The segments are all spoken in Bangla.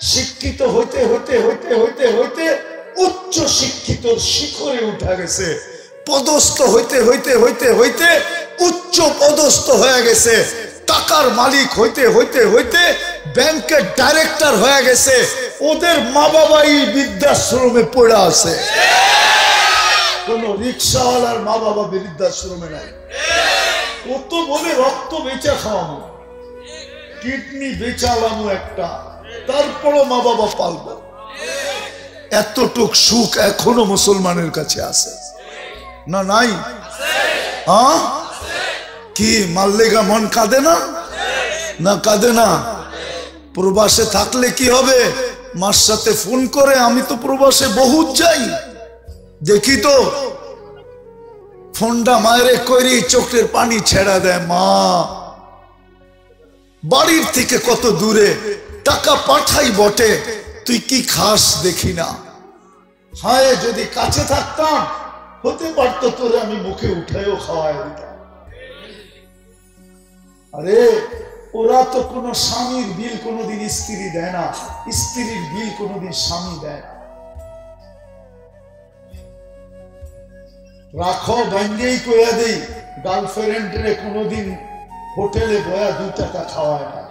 শিক্ষিত হইতে হইতে হইতে হইতে হইতে উচ্চ শিক্ষিত শিখরে উঠা গেছে, পদস্থ হইতে হইতে হইতে হইতে উচ্চ পদস্থ হয়ে গেছে, টাকার মালিক হইতে হইতে হইতে ব্যাংকের ডাইরেক্টর হয়ে গেছে। ওদের মা বাবাই বৃদ্ধাশ্রমে পড়ে আছে, কোন রিক্সাওয়ালার মা বাবা বৃদ্ধাশ্রমে নাই। ও তো বলে রক্ত বেচা খাওয়ানো, কিডনি বেচালামো একটা, তারপরও মা বাবা পালবো। এতটুক সুখ এখনো মুসলমানের কাছে আছে না? নাই? হ্যাঁ, কি মাল্লেগা মন কাঁদে না? না কাঁদে না? প্রবাসে থাকলে কি হবে? মার সাথে ফোন করে, আমি তো প্রবাসে বহুত যাই, দেখি তো ফোনটা মায়েরে করি, চোখের পানি ছেড়া দেয়। মা বাড়ির থেকে কত দূরে, টাকা পাঠাই বটে, তুই কি খাস দেখি না। হায় যদি কাছে থাকতাম, হতে পারতো তোরে আমি মুখে উঠাইও খাওয়াই দিতাম। আরে ওরা তো কোনো স্বামীর বিল কোনোদিন স্ত্রী দেয় না, স্ত্রীর বিল কোনোদিন স্বামী দেয় না। রাখো ভাঙ্গেই কইয়া দেই, গার্লফ্রেন্ডে কোনোদিন হোটেলে বয়া 2 টাকা খাওয়ায় না।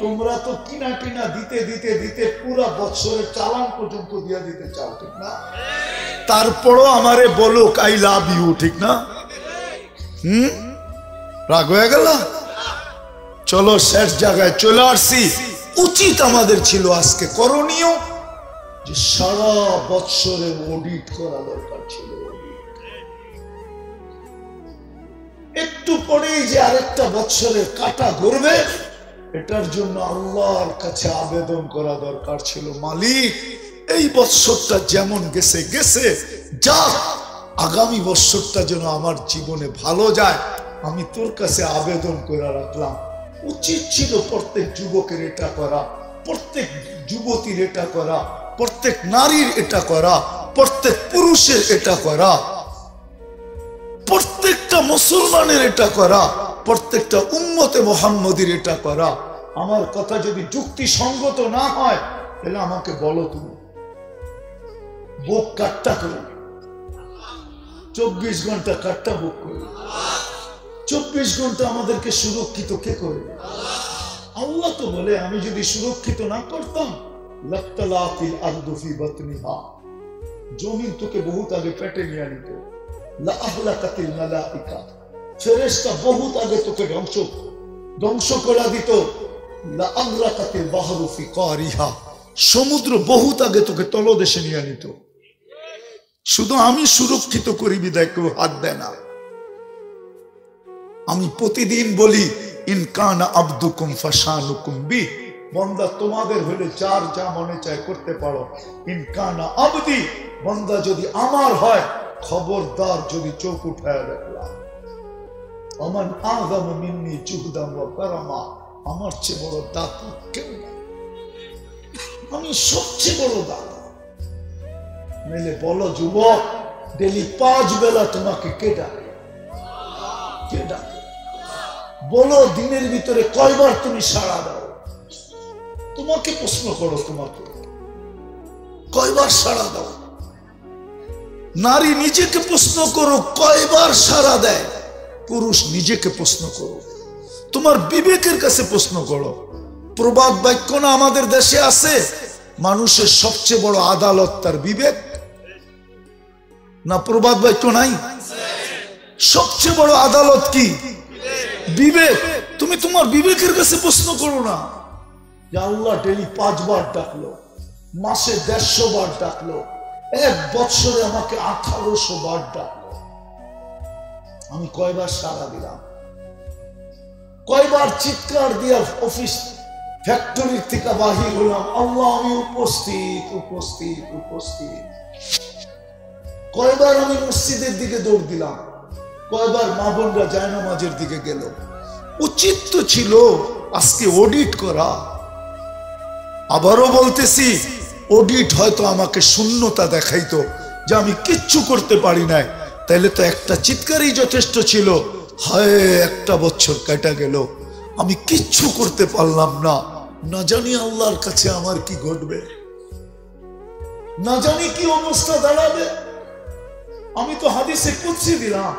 তোমরা তো কিনা কিনা দিতে দিতে দিতে পুরা বছরের চালান পর্যন্ত দিয়া দিতে চাও, ঠিক না? তারপরও আমারে বলো আই লাভ ইউ, ঠিক না? রাগ হয়ে গেল? চলো শেষ জায়গায় চলে আসছি। উচিত আমাদের ছিল আজকে করণীয় যে সারা বছরে অডিট করা দরকার ছিল। একটু পরেই যে আরেকটা বছরের কাটা ঘুরবে, এটার জন্য আল্লাহর কাছে আবেদন করা দরকার ছিল, মালিক এই বছরটা যেমন গেছে গেছে যাক, আগামী বছরটা যেন আমার জীবনে ভালো যায়, আমি তোর কাছে আবেদন করে রাখলাম। উচিত ছিল প্রত্যেক যুবকের এটা করা, প্রত্যেক যুবতীর এটা করা, প্রত্যেক নারীর এটা করা, প্রত্যেক পুরুষের এটা করা, প্রত্যেকটা মুসলমানের এটা করা, প্রত্যেকটা উম্মতে মুহাম্মদীর এটা করা। আমার কথা যদি যুক্তিসঙ্গত না হয় তাহলে আমাকে বলো, তুমি বুক কাটটা করো, 24 ঘন্টা কাটটা বুক করো। 24 ঘন্টা আমাদেরকে সুরক্ষিত কে করে? আল্লাহ তো বলে, আমি যদি সুরক্ষিত না করতাম, লাত্তালাফিল আরদু ফি বাতনিহা, জমিন তোকে বহুত আগে পেটে নিয়ে নিত। লা আহলাকাতিল মালাইকা, ফেরেশতা বহুত আগে তোকে ধ্বংস করে দিত। লা আগরাকাতিল বাহরু ফি কারিহা, সমুদ্র বহুত আগে তোকে তলদেশে নিয়ে নিত। শুধু আমি সুরক্ষিত করি বিদায় কেউ হাত দেয় না। আমি প্রতিদিন বলি, ইন কানা আবদুকুম ফাশানুকুম বি, বান্দা তোমাদের হলে যার যা মনে চায় করতে পারো। ইন কানা আবদি, বান্দা যদি আমার হয়, খবরদার যদি চোখ উঠায় দেখলাম। আমান আযম মিন্নি জুহদাম ওয়া কারামা, আমার চেয়ে বড় দাতা কেউ না, আমি সবচেয়ে বড় দাতা। মেলে বলো যুবক, ডেলি 5 বেলা তোমাকে কে ডাকে? কে ডাকে? বলো দিনের ভিতরে কয়বার তুমি সাড়া দাও? তোমাকে প্রশ্ন করো, তোমাকে কয়বার সাড়া দাও? নারী নিজেকে প্রশ্ন করো, কয়বার সাড়া দেয়? পুরুষ নিজেকে প্রশ্ন করো, তোমার বিবেকের কাছে প্রশ্ন করো। প্রবাদ বাক্য না আমাদের দেশে আছে, মানুষের সবচেয়ে বড় আদালত তার বিবেক না? প্রবাদ বাক্য নাই? সবচেয়ে বড় আদালত কি? বিবেক। তুমি তোমার বিবেকের কাছে প্রশ্ন করো না যে আল্লাহ ডেলি 5 বার ডাকলো, মাসে 150 বার ডাকলো, 1 বছরে আমাকে 1800 বার ডাকলো, আমি কয়বার সাড়া দিলাম? কয়বার চিৎকার দিয়া অফিস ফ্যাক্টরি থেকে বাহির হলাম, আল্লাহ আমি উপস্থিত উপস্থিত উপস্থিত। কয়বার আমি মসজিদের দিকে দৌড় দিলাম, কয়বার মা বোনরা জায়নামাজের দিকে গেল। উচিত তো ছিল আজকে অডিট করা। আবারও বলতেছি, অডিট হয়তো আমাকে শূন্যতা দেখাইতো যে আমি কিচ্ছু করতে পারি নাই, তাইলে তো একটা চিৎকারই যথেষ্ট ছিল। হায়, একটা বছর কেটে গেল, আমি কিচ্ছু করতে পারলাম না, না জানি আল্লাহর কাছে আমার কি ঘটবে, না জানি কি অবস্থা দাঁড়াবে। আমি তো হাদিসে কুদসি দিলাম,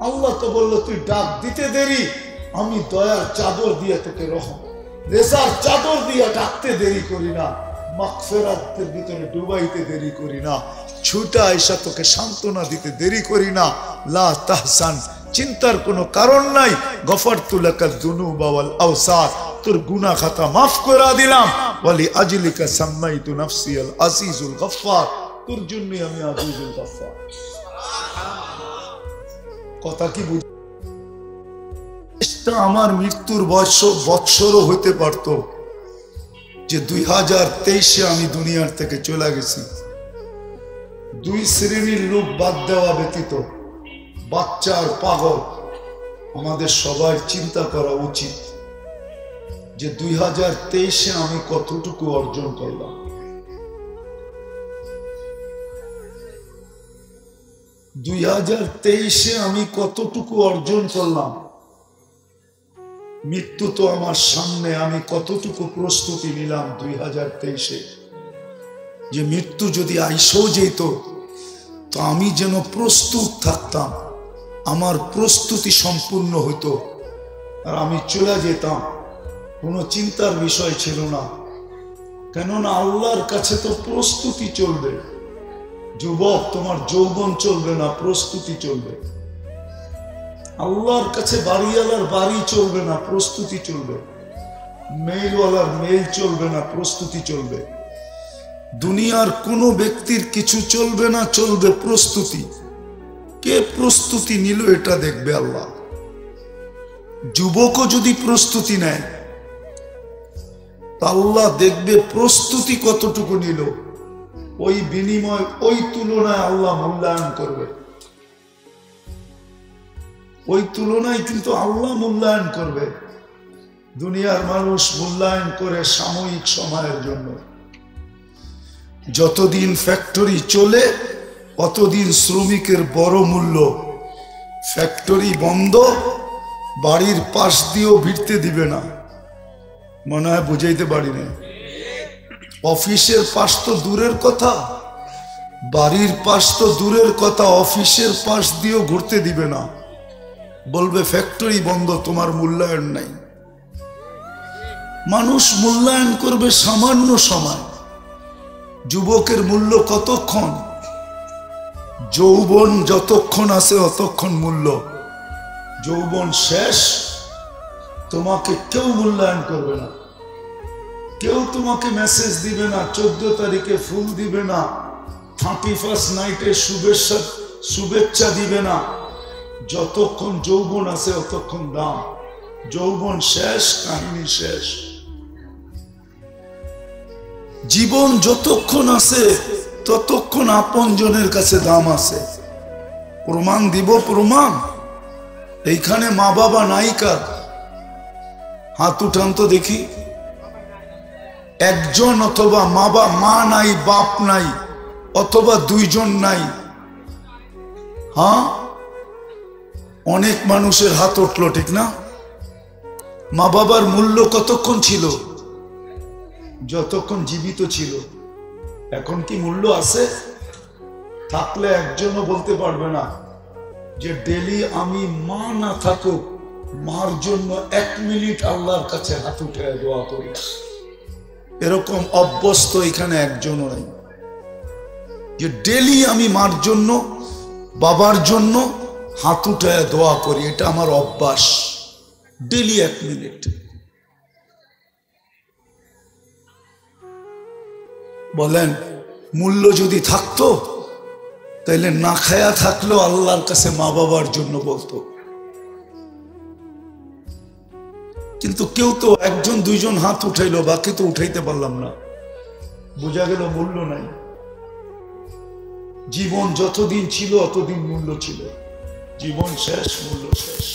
আল্লাহ তো বললো তুই ডাক দিতে দেরি, আমি দয়ার চাদর দিয়ে তোকে রহম রেজার চাদর দিয়ে ডাকতে দেরি করি না, মাগফিরাতের ভিতরে ডুবাইতে দেরি করি না, ছুটা এসে তোকে সান্ত্বনা দিতে দেরি করি না। লা তাহসান, চিন্তার কোনো কারণ নাই। গফারতু লাকা যুনুবা ওয়াল আওসার, তোর গুনাহ খাতা মাফ করে দিলাম। ওয়ালি আজলিকা সাম্মাইতু নাফসি আল আজিজুল গফফার, তোর জন্যই আমি আজিজুল গফফার। কথা কি বুঝ? আমার মৃত্যুর বৎসরও হইতে পারত যে 2023-এ আমি দুনিয়ার থেকে চলে গেছি। দুই শ্রেণীর লোক বাদ দেওয়া ব্যতীত, বাচ্চা আর পাগল, আমাদের সবার চিন্তা করা উচিত যে 2023-এ আমি কতটুকু অর্জন করলাম। 2023-এ আমি কতটুকু অর্জন করলাম। মৃত্যু তো আমার সামনে, আমি কতটুকু প্রস্তুতি নিলাম 2023-এ যে মৃত্যু যদি আইসেও যেত তো আমি যেন প্রস্তুত থাকতাম, আমার প্রস্তুতি সম্পূর্ণ হইতো আর আমি চলে যেতাম, কোনো চিন্তার বিষয় ছিল না। কেননা আল্লাহর কাছে তো প্রস্তুতি চলবে। যুবক, তোমার যৌবন চলবে না, প্রস্তুতি চলবে। আল্লাহর কাছে বাড়িওয়ালার বাড়ি চলবে না, প্রস্তুতি চলবে। মেইলওয়ালার মেইল চলবে না, প্রস্তুতি চলবে। দুনিয়ার কোনো ব্যক্তির কিছু চলবে না, চলবে প্রস্তুতি। কে প্রস্তুতি নিল এটা দেখবে আল্লাহ। যুবকও যদি প্রস্তুতি নেয় আল্লাহ দেখবে প্রস্তুতি কতটুকু নিল, ওই বিনিময়, ওই তুলনায় আল্লাহ মূল্যায়ন করবে। ওই তুলনায় কিন্তু আল্লাহ মূল্যায়ন করবে। দুনিয়ার মানুষ মূল্যায়ন করে সাময়িক সময়ের জন্য। যতদিন ফ্যাক্টরি চলে অতদিন শ্রমিকের বড় মূল্য। ফ্যাক্টরি বন্ধ, বাড়ির পাশ দিয়েও ভিড়তে দিবে না। মনে হয় বুঝাইতে পারি না। অফিসের পাশ তো দূরের কথা, বাড়ির পাশ তো দূরের কথা, অফিসের পাশ দিয়েও ঘুরতে দিবে না। বলবে ফ্যাক্টরি বন্ধ, তোমার মূল্যায়ন নাই। মানুষ মূল্যায়ন করবে সামান্য সময়। যুবকের মূল্য কতক্ষণ? যৌবন যতক্ষণ আছে অতক্ষণ মূল্য। যৌবন শেষ, তোমাকে কেউ মূল্যায়ন করবে না। কেউ তোমাকে মেসেজ দিবে না, 14 তারিখে ফুল দিবে না, 31st নাইটে শুভেচ্ছা দিবে না। যতক্ষণ যৌবন আছে অতক্ষণ দাম। যৌবন শেষ, কাহিনী শেষ। জীবন যতক্ষণ আছে ততক্ষণ আপনজনের কাছে দাম আছে। প্রমাণ দিব, প্রমাণ। এইখানে মা বাবা নাই কার? হাত উঠান তো দেখি। একজন, অথবা মা নাই, বাপ নাই, অথবা দুইজন নাই। হ্যাঁ, অনেক মানুষের হাত উঠলো, ঠিক না? মা বাবার মূল্য কতক্ষণ ছিল? যতক্ষণ জীবিত ছিল। এখন কি মূল্য আছে? থাকলে একজনও বলতে পারবে না যে ডেলি আমি মা না থাকুক, মার জন্য 1 মিনিট আল্লাহর কাছে হাত উঠে দোয়া করি। এরকম অভ্যস্ত এখানে একজনও নাই যে ডেলি আমি মার জন্য, বাবার জন্য হাত উঠে দোয়া করি। এটা আমার অভ্যাস, ডেলি 1 মিনিট। বলেন, মূল্য যদি থাকতো তাইলে না খায়া থাকলেও আল্লাহর কাছে মা বাবার জন্য বলতো। কিন্তু কেউ তো, একজন দুইজন হাত উঠাইলো, বাকি তো উঠাইতে পারলাম না। বোঝা গেল মূল্য নাই। জীবন যতদিন ছিল অতদিন মূল্য ছিল। জীবন শেষ, মূল্য শেষ।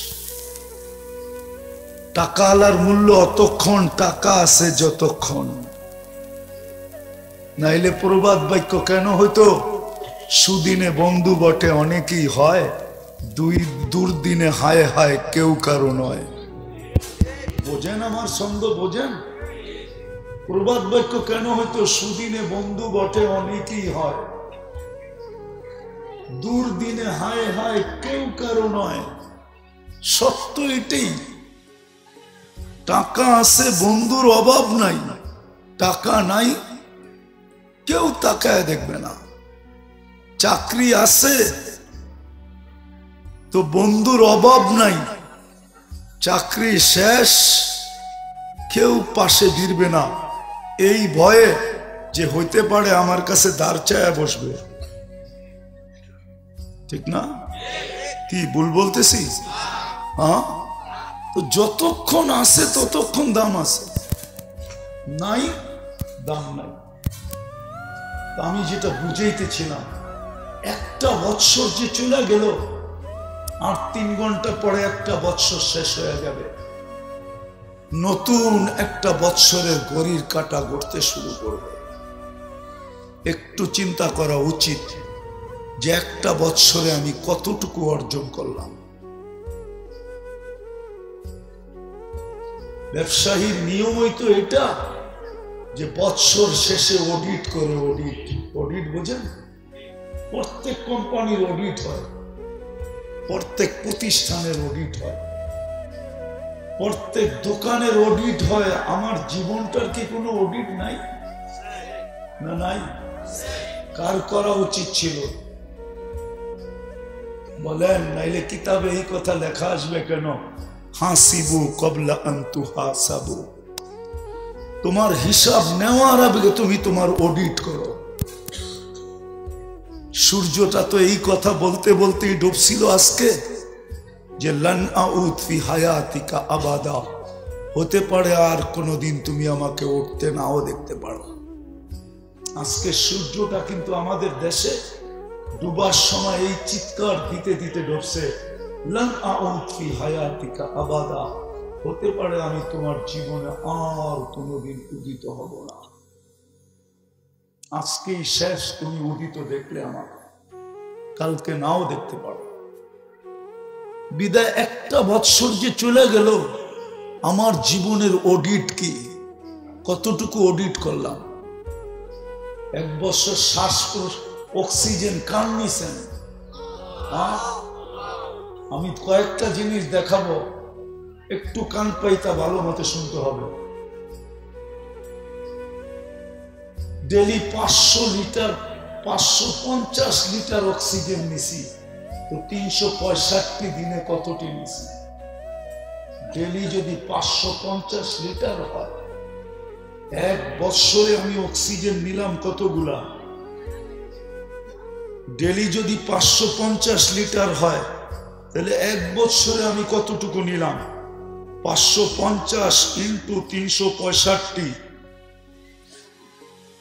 টাকা আলার মূল্য অতক্ষণ, টাকা আছে যতক্ষণ। নাইলে প্রবাদ বাক্য কেন হইতো? সুদিনে বন্ধু বটে অনেকেই হয়, দুর্দিনে হায় হায় কেউ কারো নয়। বোঝেন আমার ছন্দ? বোঝেন? প্রবাদ বাক্য কেন হয়তো সুদিনে বন্ধু বটে অনেকেই হয়, দুর্দিনে হায় হায় কেউ কারো নয়। সত্য এটাই। টাকা আছে বন্ধুর অভাব নাই, টাকা নাই কেউ তাকায় দেখবে না। চাকরি আছে তো বন্ধুর অভাব নাই, চাকরি শেষ কেউ পাশে ভিড়বে না, এই ভয়ে যে হইতে পারে আমার কাছে দাঁড় চায়া বসবে। ঠিক না? কি ভুল বলতেছি? হ্যাঁ, তো যতক্ষণ আছে ততক্ষণ দাম আছে, নাই দাম নাই। আমি যেটা বুঝাইতেছিলাম, একটা বৎসর যে চলে গেল, আর 3 ঘন্টা পরে একটা বৎসর শেষ হয়ে যাবে, নতুন একটা বৎসরের ঘড়ির কাঁটা গড়তে শুরু করবে। একটু চিন্তা করা উচিত যে একটা বৎসরে আমি কতটুকু অর্জন করলাম। ব্যবসায়ীর নিয়মই তো এটা যে বৎসর শেষে অডিট করে। অডিট বোঝেন? প্রত্যেক কোম্পানির অডিট হয়, প্রত্যেক প্রতিষ্ঠানের অডিট হয়, প্রত্যেক দোকানের অডিট হয়। আমার জীবনটার কি কোনো অডিট নাই? না নাই? কার করা উচিত ছিল বলেন? নাইলে কিতাবে এই কথা লেখা আসবে কেন? হাসিবু কবলা আন তুহাসাবু। তোমার হিসাব নেওয়ার আগে তুমি তোমার অডিট করো। সূর্যটা তো এই কথা বলতে বলতেই ডুবছিল আজকে, যে লান আউদ ফি হায়াতিকা আবাদা, হতে পারে আর কোনোদিন তুমি আমাকে উঠতে নাও দেখতে পারো। আজকে সূর্যটা কিন্তু আমাদের দেশে ডুবার সময় এই চিৎকার দিতে দিতে ডুবছে, লান আউদ ফি হায়াতিকা আবাদা, হতে পারে আমি তোমার জীবনে আর কোনোদিন উদিত হব না। আজকেই শেষ, তুমি উদিত দেখলে আমাকে, কালকে নাও দেখতে পারো। বিদায় একটা বৎসর যে চলে গেল, আমার জীবনের অডিট কি? কতটুকু অডিট করলাম? 1 বছর শ্বাস অক্সিজেন কান নিছেন? আমি কয়েকটা জিনিস দেখাবো, একটু কান পাইতা ভালো মতো শুনতে হবে। ডেলি 500 লিটার 550 লিটার অক্সিজেন নিছি, তো 365 দিনে কতটি নিছি? ডেলি যদি 550 লিটার হয়, 1 বছরে আমি অক্সিজেন নিলাম কতগুলা? ডেলি যদি 550 লিটার হয়, তাহলে 1 বছরে আমি কতটুকু নিলাম? 550 ইন্টু 365,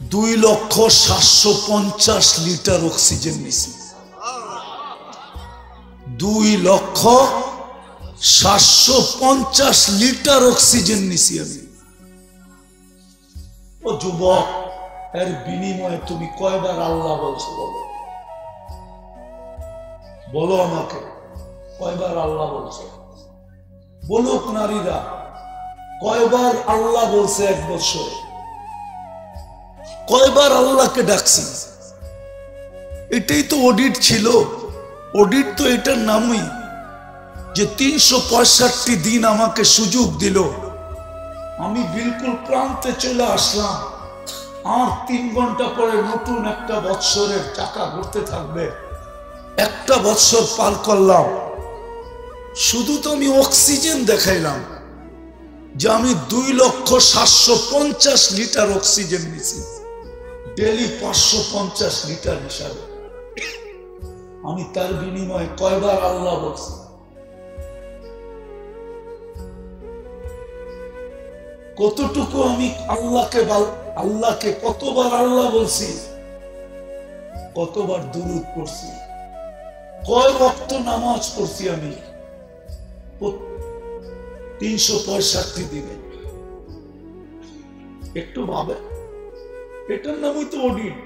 2,750,000 লিটার অক্সিজেন নিছি। 2,750,000 লিটার অক্সিজেন নিছি আমি। ও যুবক, এর বিনিময়ে তুমি কয়বার আল্লাহ বলছো? বলো আমাকে, কয়বার আল্লাহ বলছো? বলুক নারীরা, কয়বার আল্লাহ বলছে 1 বছরে? কয়বার আল্লাহকে ডাকছি? এটাই তো অডিট ছিল। অডিট তো এটার নামই, যে 365 দিন আমাকে সুযোগ দিল, আমি বিলকুল প্রান্তে চলে আসলাম, আর 3 ঘন্টা পরে নতুন একটা বৎসরের চাকা ঘুরতে থাকবে। একটা বৎসর পার করলাম, শুধু তো আমি অক্সিজেন দেখাইলাম যে আমি 2,750,000 লিটার অক্সিজেন নিছি, ডেলি 550 লিটার হিসাবে। আমি তার বিনিময়ে কয়বার আল্লাহ বলছি? কতটুকু আমি আল্লাহকে কতবার আল্লাহ বলছি? কতবার দুরূদ পড়ছি? কয় ওয়াক্ত নামাজ পড়ছি আমি 365 দিনে? একটু ভাবে, এটার নামই তো অডিট।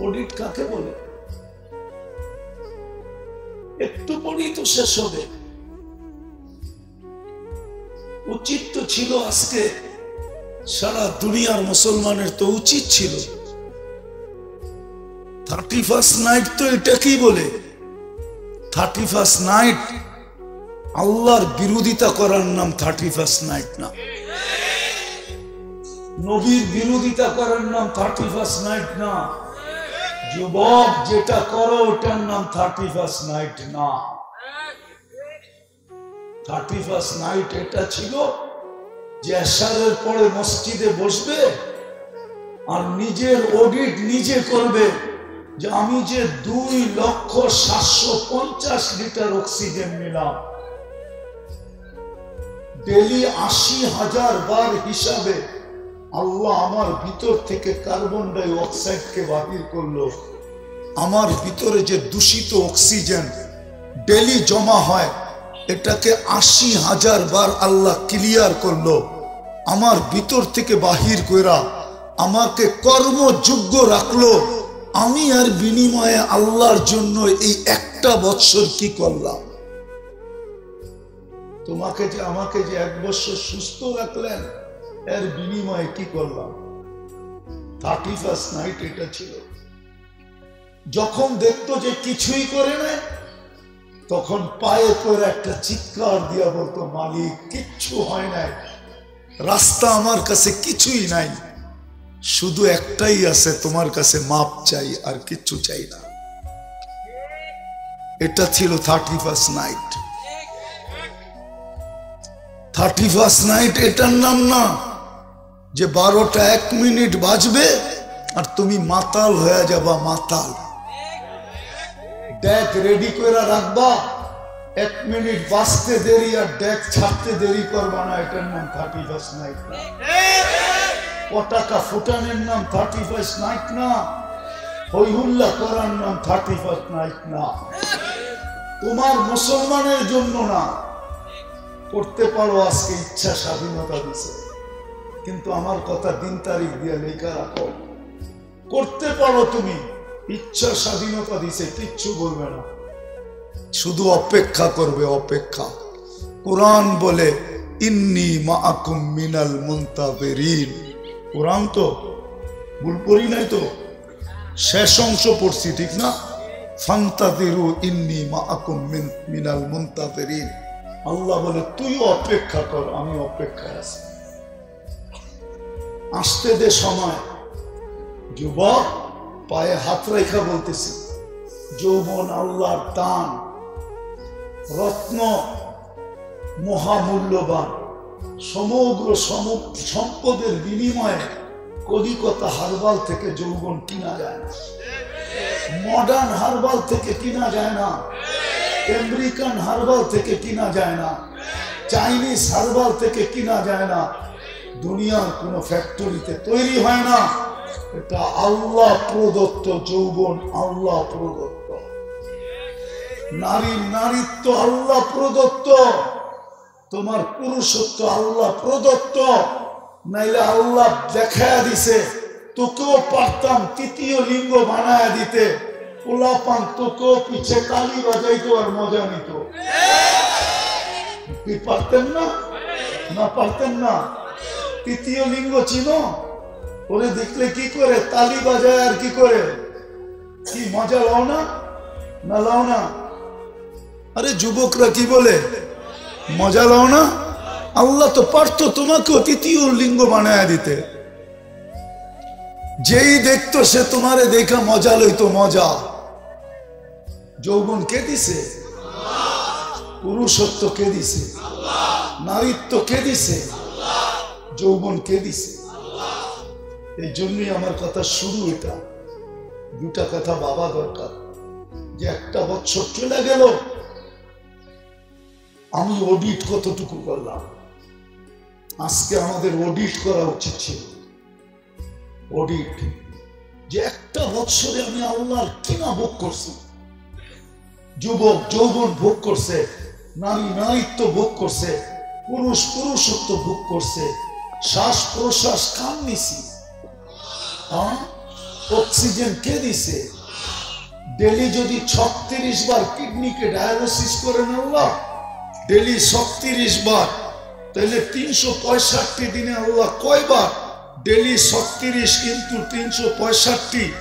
অডিট কাকে বলে? একটু পরেই তো শেষ হবে। উচিত তো ছিল আজকে সারা দুনিয়ার মুসলমানের তো উচিত ছিল 31st নাইট, তো এটা কি বলে 31st নাইট? আল্লাহর বিরোধিতা করার নাম 31st নাইট না, নবীর বিরোধিতা করার নাম 31st নাইট না। যুবক, যেটা করো ওটার নাম 31st নাইট না। 31st নাইট এটা ছিল যে এশারের পরে মসজিদে বসবে আর নিজের অডিট নিজে করবে যে আমি যে 2,750,000 লিটার অক্সিজেন নিলাম, ডেলি 80,000 বার হিসাবে আল্লাহ আমার ভিতর থেকে কার্বন ডাই অক্সাইডকে বাতিল করলো। আমার ভিতরে যে দূষিত অক্সিজেন ডেলি জমা হয়, এটাকে 80,000 বার আল্লাহ ক্লিয়ার করলো। আমার ভিতর থেকে বাহির কইরা আমাকে কর্মযোগ্য রাখলো। আমি আর বিনিময়ে আল্লাহর জন্য এই একটা বছর কি করলাম? তোমাকে যে আমাকে যে 1 বছর সুস্থ রাখলেন, এর বিনিময়ে কি করলাম? 31st নাইট এটা ছিল। যখন দেখতো যে কিছুই করে না, তখন পায়ে করে একটা চিৎকার দিয়া বলতো, মালিক কিচ্ছু হয় নাই, রাস্তা আমার কাছে কিছুই নাই, শুধু একটাই আছে, তোমার কাছে মাপ চাই, আর কিচ্ছু চাই না। এটা ছিল 31st নাইট। 31st নাইট এটার নাম না যে 12টা 1 মিনিট বাজবে আর তুমি মাতাল হয়ে যাবা। মাতাল ডেক রেডি করে রাখবা, 1 মিনিট বাজতে দেরি আর ডেক ছাড়তে দেরি করবা না, এটার নাম 31st নাইট না। পতাকা ফুটানোর নাম 31st নাইট না। হই হুল্লা করার নাম 31st নাইট না। তোমার মুসলমানের জন্য না। করতে পারো, আজকে ইচ্ছা স্বাধীনতা দিছে, কিন্তু আমার কথা দিন তারিখ দিয়ে লেখা রাখো। করতে পারো তুমি, ইচ্ছা স্বাধীনতা দিছে, কিচ্ছু বলবে না, শুধু অপেক্ষা করবে, অপেক্ষা। কোরআন বলে ইন্নী মাআকুম মিনাল মুনতাযিরিন। কোরআন তো ভুল পড়ি নাই তো, শেষ অংশ পড়ছি ঠিক না? ফান্তাযিরু ইন্নী মাআকুম মিনাল মুনতাযিরিন। আল্লাহ বলে তুই অপেক্ষা কর, আমি অপেক্ষায় আছি, আসতে দে সময়। যুবক, পায়ে হাত রেখা বলতেছি, যৌবন আল্লাহর দান, রত্ন, মহামূল্যবান। সমগ্র সম্পদের বিনিময়ে কলিকতা হারবাল থেকে যৌবন কিনা যায় না, মডার্ন হারবাল থেকে কিনা যায় না, আমেরিকান হারবাল থেকে কিনা যায় না, চাইনিজ হারবাল থেকে কিনা যায় না, দুনিয়ার কোন ফ্যাক্টরিতে তৈরি হয় না। এটা আল্লাহ প্রদত্ত যৌবন, আল্লাহ প্রদত্ত। নারীর নারীত্ব আল্লাহ প্রদত্ত, তোমার পুরুষত্ব আল্লাহ প্রদত্ত। নাইলে আল্লাহ দেখায়া দিছে, তোকেও পারতাম 3য় লিঙ্গ বানায়া দিতে, পোলাপান তোকেও পিছে তালি বাজাইতো আর মজা নিত। কি পারতেন না? না পারতেন না? 3য় লিঙ্গ চিনো? ওরে দেখলে কি করে তালি বাজায় আর কি করে? কি মজা লাও না? না লাও না? আরে যুবকরা কি বলে, মজা লাও না? আল্লাহ তো পারতো তোমাকেও 3য় লিঙ্গ বানায়া দিতে। যেই দেখতো সে তোমারে দেখা মজা লইতো, মজা। যৌবন কে দিছে? পুরুষত্ব কে দিছে? নারীত্ব কে দিছে? যৌবন কে দিছে? এই জন্যই আমার কথা শুরু। এটা 2টা কথা ভাবা দরকার, যে 1 বছর চলে গেল, আমি অডিট কতটুকু করলাম। আজকে আমাদের অডিট করা উচিত ছিল। অডিট, যে 1 বছরে আমি আল্লাহর কিনা ভোগ করছি। যুবক যৌবন ভোগ করছে, নারী নারীত্ব ভোগ করছে, পুরুষ পুরুষত্ব ভোগ করছে, শ্বাস প্রশ্বাস কান নিছি, অক্সিজেন কে দিছে? ডেলি যদি 36 বার কিডনিকে ডায়ালিসিস করেন আল্লাহ, ডেলি 36 বার, তাহলে 365 দিনে আল্লাহ কয়বার ডেলি 36 কিন্তু 365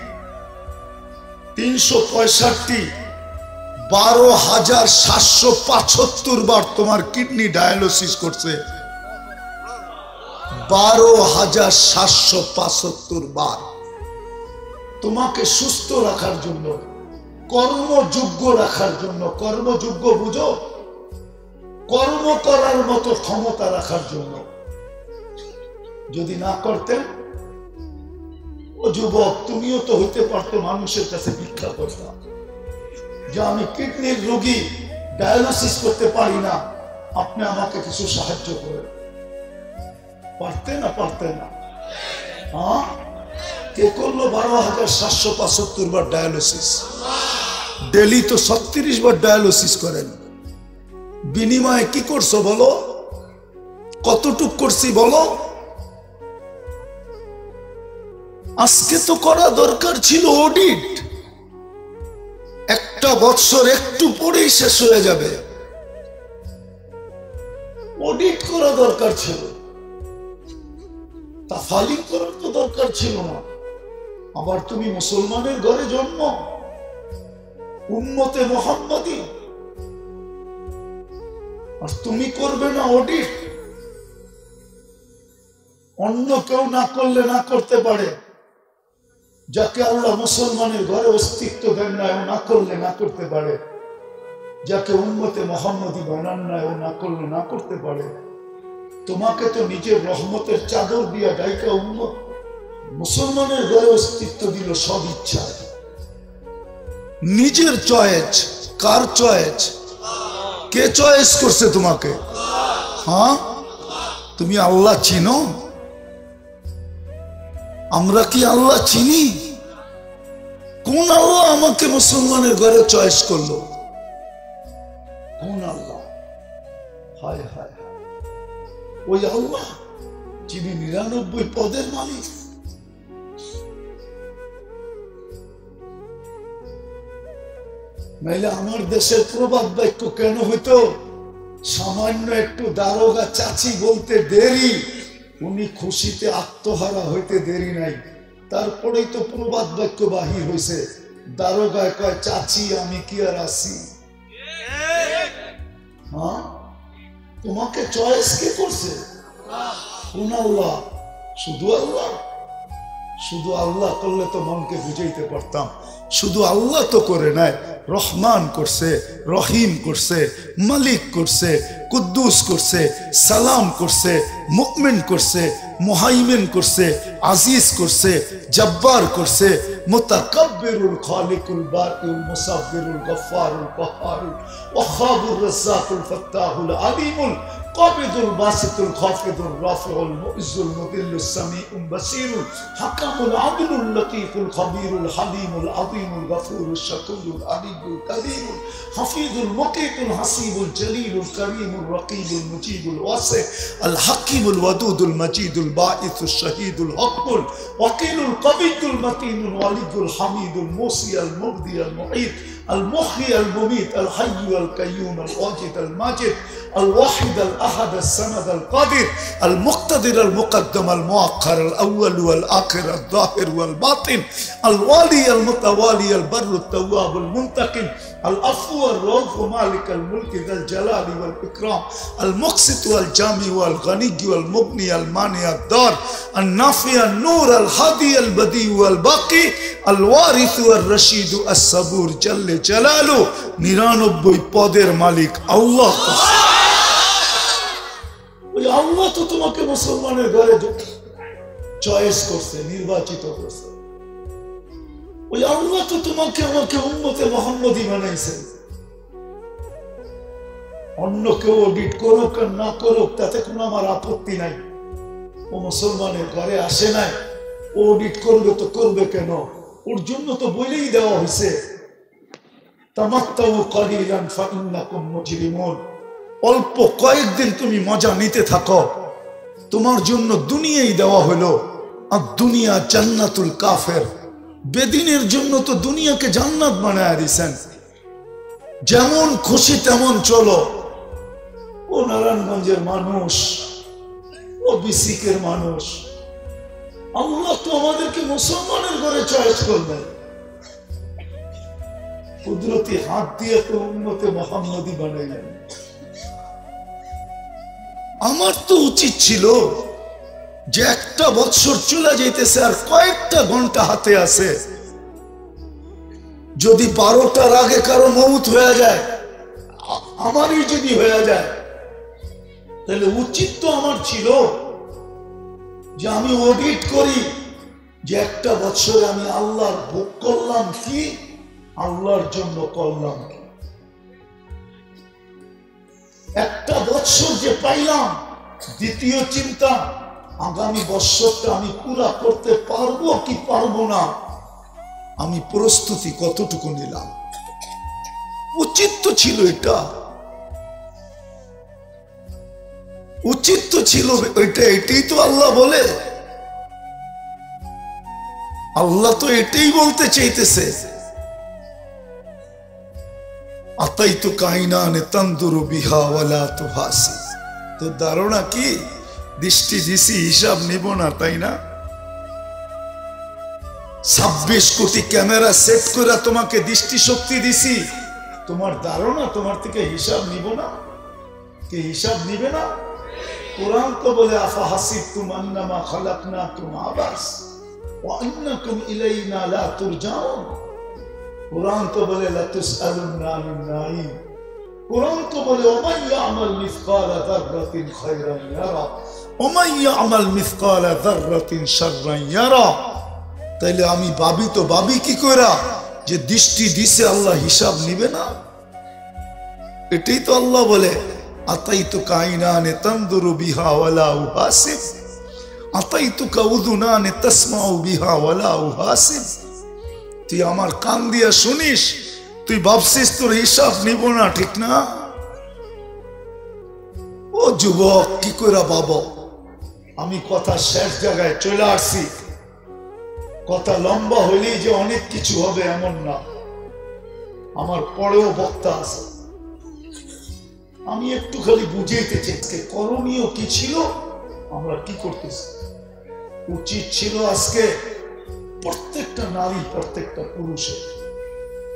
12,775 বার তোমার কিডনি ডায়ালিসিস করছে। 12,775 বার তোমাকে সুস্থ রাখার জন্য, কর্মযোগ্য রাখার জন্য। কর্মযোগ্য বুঝো? কর্ম করার মতো ক্ষমতা রাখার জন্য। যদি না করতেন, ও যুবক, তুমিও তো হইতে পারতো মানুষের কাছে ভিক্ষা করতাম যে আমি কিডনির রোগী, ডায়ালিসিস করতে পারি না, আপনি আমাকে কিছু সাহায্য করেন। পারতেন না? পারতেন না? হ্যাঁ, কে করলো 12,775 বার ডায়ালিসিস? ডেলি তো 36 বার ডায়ালিসিস করেন। বিনিময়ে কি করছো বলো? কতটুক করছি বলো? আজকে তো করা দরকার ছিল অডিট। একটা বছর একটু পরেই শেষ হয়ে যাবে। অডিট করা দরকার ছিল, তাফালিং করার তো দরকার ছিল না। আবার তুমি মুসলমানের ঘরে জন্ম, উম্মতে মুহাম্মাদি, আর তুমি করবে না অডিট? অন্য কেউ না করলে না করতে পারে, যাকে আল্লাহ মুসলমানের ঘরে অস্তিত্ব দেন না, ও না করলে না করতে পারে। যাকে উম্মতে মুহাম্মাদি বানান না, ও না করলে না করতে পারে। তোমাকে তো নিজের রহমতের চাদর দিয়া ডাইকা উম্মত মুসলমানের ঘরে অস্তিত্ব দিল সব ইচ্ছায়। নিজের চয়েস। কার চয়েস? কে চয়েস করছে তোমাকে? হ্যাঁ, তুমি আল্লাহ চিনো? আমরা কি আল্লাহ চিনি? কোন আল্লাহ আমাকে মুসলমানের ঘরে চয়েস করলো? কোন আল্লাহ? হায় হায় হায়, ওই আল্লাহ যিনি 99 পদের মালিক। নাইলে আমার দেশের প্রবাদ বাক্য কেন হইতো? সামান্য একটু দারোগা চাচি বলতে দেরি, উনি খুশিতে আত্মহারা হইতে দেরি নাই, তারপরেই তো প্রবাদ বাক্য বাহির হয়েছে। দারোগায় কয়, চাচি আমি কি আর আসি? হ্যাঁ, তোমাকে চয়েস কে করছে? কোন আল্লাহ? শুধু আল্লাহ? শুধু আল্লাহ করলে তো মনকে বুঝাইতে পারতাম। শুধু আল্লাহ তো করে নাই, রহমান করছে, রহিম করছে, মালিক করছে, কুদ্দুস করছে, সালাম করছে, মুমিন করছে, মুহাইমিন করছে, আজিজ করছে, জব্বার করছে, মুতাকাব্বিরুল খালিকুল বারিউল মুসাব্বিরুল গফফারুল কহ্হারুল ওয়াহাবুর রাজ্জাকুল ফাত্তাহুল আলিমুল কাবিদুল বাসিতুল খাফিদুর রাফিউল মুইজ্জুল মুদিল্লুস সামিউল বাসিরুল হাকামুল আদলুল লতীফুল খবীরুল হালিমুল আযীমুল গফুরুশ শাকুরুল আলিমুল কারীমুল হাফিজুল মুকিতুল হাসিবুল জলিলুল করিমুল রকিবুল মুজিবুল ওয়াসি আল হাকিমুল ওয়াদুদুল মজিদুল বাঈসুশ শহীদুল হকমুল ওয়াকিলুল কবিয়ুল মতিনুল ওয়ালিদুল হামিদুল মুসি আল মুবদি আল মুঈদ المحيي المميت الحي القيوم الواجد الماجد الواحد الأحد الصمد القادر المقتدر المقدم المؤخر الأول والآخر الظاهر والباطن الوالي المتوالي البر التواب المنتقم العفو الرؤوف مالك الملك ذا الجلال والإكرام المقسط والجامع والغني والمغني المانع الدار النافع النور الهادي البديع والباقي الوارث والرشيد الصبور جل জালালু 99 পদের মালিক আল্লাহ। ওই আল্লাহ তো তোমাকে মুসলমানের ঘরে চয়েস করছে, নির্বাচিত করছে। ওই আল্লাহ তো তোমাকে আমাকে উম্মতে মুহাম্মাদি বানাইছেন। অন্য কেউ অডিট করুক আর না করুক তাতে কোনো আমার আপত্তি নাই। ও মুসলমানের ঘরে আসে নাই, ও অডিট করবে তো করবে কেন? ওর জন্য তো বলেই দেওয়া হয়েছে, অল্প কয়েকদিন তুমি মজা নিতে থাকো, তোমার জন্য দুনিয়াই দেওয়া হলো। আর দুনিয়া জান্নাতুল কাফের, বেদিনের জন্য তো দুনিয়াকে জান্নাত বানায় দিয়েছেন। যেমন খুশি তেমন চলো। ও নারায়ণগঞ্জের মানুষ, ও বিসিকের মানুষ, ও আল্লাহ তো আমাদেরকে মুসলমানের ঘরে চয়েস করলেন, কুদরতি হাত দিয়ে তো উম্মতে মুহাম্মাদি বানাইলেন। আমার তো উচিত ছিল যে একটা বছর চলে যাইতেছে আর কয়েকটা ঘন্টা হাতে আছে, যদি 12টার আগে কারো মউত হয়ে যায়, আমারই যদি হয়ে যায়, তাহলে উচিত তো আমার ছিল যে আমি অডিট করি যে একটা বছরে আমি আল্লাহর ভোগ করলাম কি, আল্লাহর জন্য করলাম কি। একটা বছর যে পাইলাম, দ্বিতীয় চিন্তা আগামী বছরটা আমি পুরা করতে পারবো কি পারবো না, আমি প্রস্তুতি কতটুকু নিলাম। উচিত তো ছিল, এটা উচিত তো ছিল, এটাই তো আল্লাহ বলে। আল্লাহ তো এটাই বলতে চাইতেছে, আতাইতু কাইনানে তানদুরু বিহা ওয়ালা তুহাসি। তো ধারণা কি দৃষ্টি দিছি, হিসাব নিব না, তাই না? 26 কোটি ক্যামেরা সেট করে তোমাকে দৃষ্টি শক্তি দিছি, তোমার ধারণা তোমার থেকে হিসাব নিব না? কি হিসাব নিবে না? কোরআন তো বলে আফা হাসিবতুম আন্নামা খালাকনাকুম আবাস ওয়া আন্নাকুম ইলাইনা লা তুরজাউন। কোরআন তো বলে লা তুসআলুন্না আনিন নাঈম। কোরআন তো বলে ওমান ইয়ামাল মিসকালা যাররাতিন খায়রান ইয়ারা ওমান ইয়ামাল মিসকালা যাররাতিন শাররান ইয়ারা। তাইলে আমি ভাবি তো ভাবি কি কইরা যে দৃষ্টি দিছে আল্লাহ হিসাব নিবে না? এটাই তো আল্লাহ বলে আতাইতুকা আইনানে তানদুরু বিহা ওয়ালা উহাসিব আতাইতুকা উযুনানে তাসমাউ বিহা ওয়ালা উহাসিব। তুই আমার কান দিয়া শুনিস, তুই ভাবছিস তোর হিসাব নিব না, ঠিক না? ও যুবক, কি কইরা বাবা, আমি কথা শেষ জায়গায় চলে আসছি। কথা লম্বা হইলেই যে অনেক কিছু হবে এমন না, আমার পরেও বক্তা আছে। আমি একটু খালি বুঝাইতে চাইছি করণীয় কি ছিল, আমরা কি করতেছি। উচিত ছিল আজকে প্রত্যেকটা নারী, প্রত্যেকটা পুরুষের,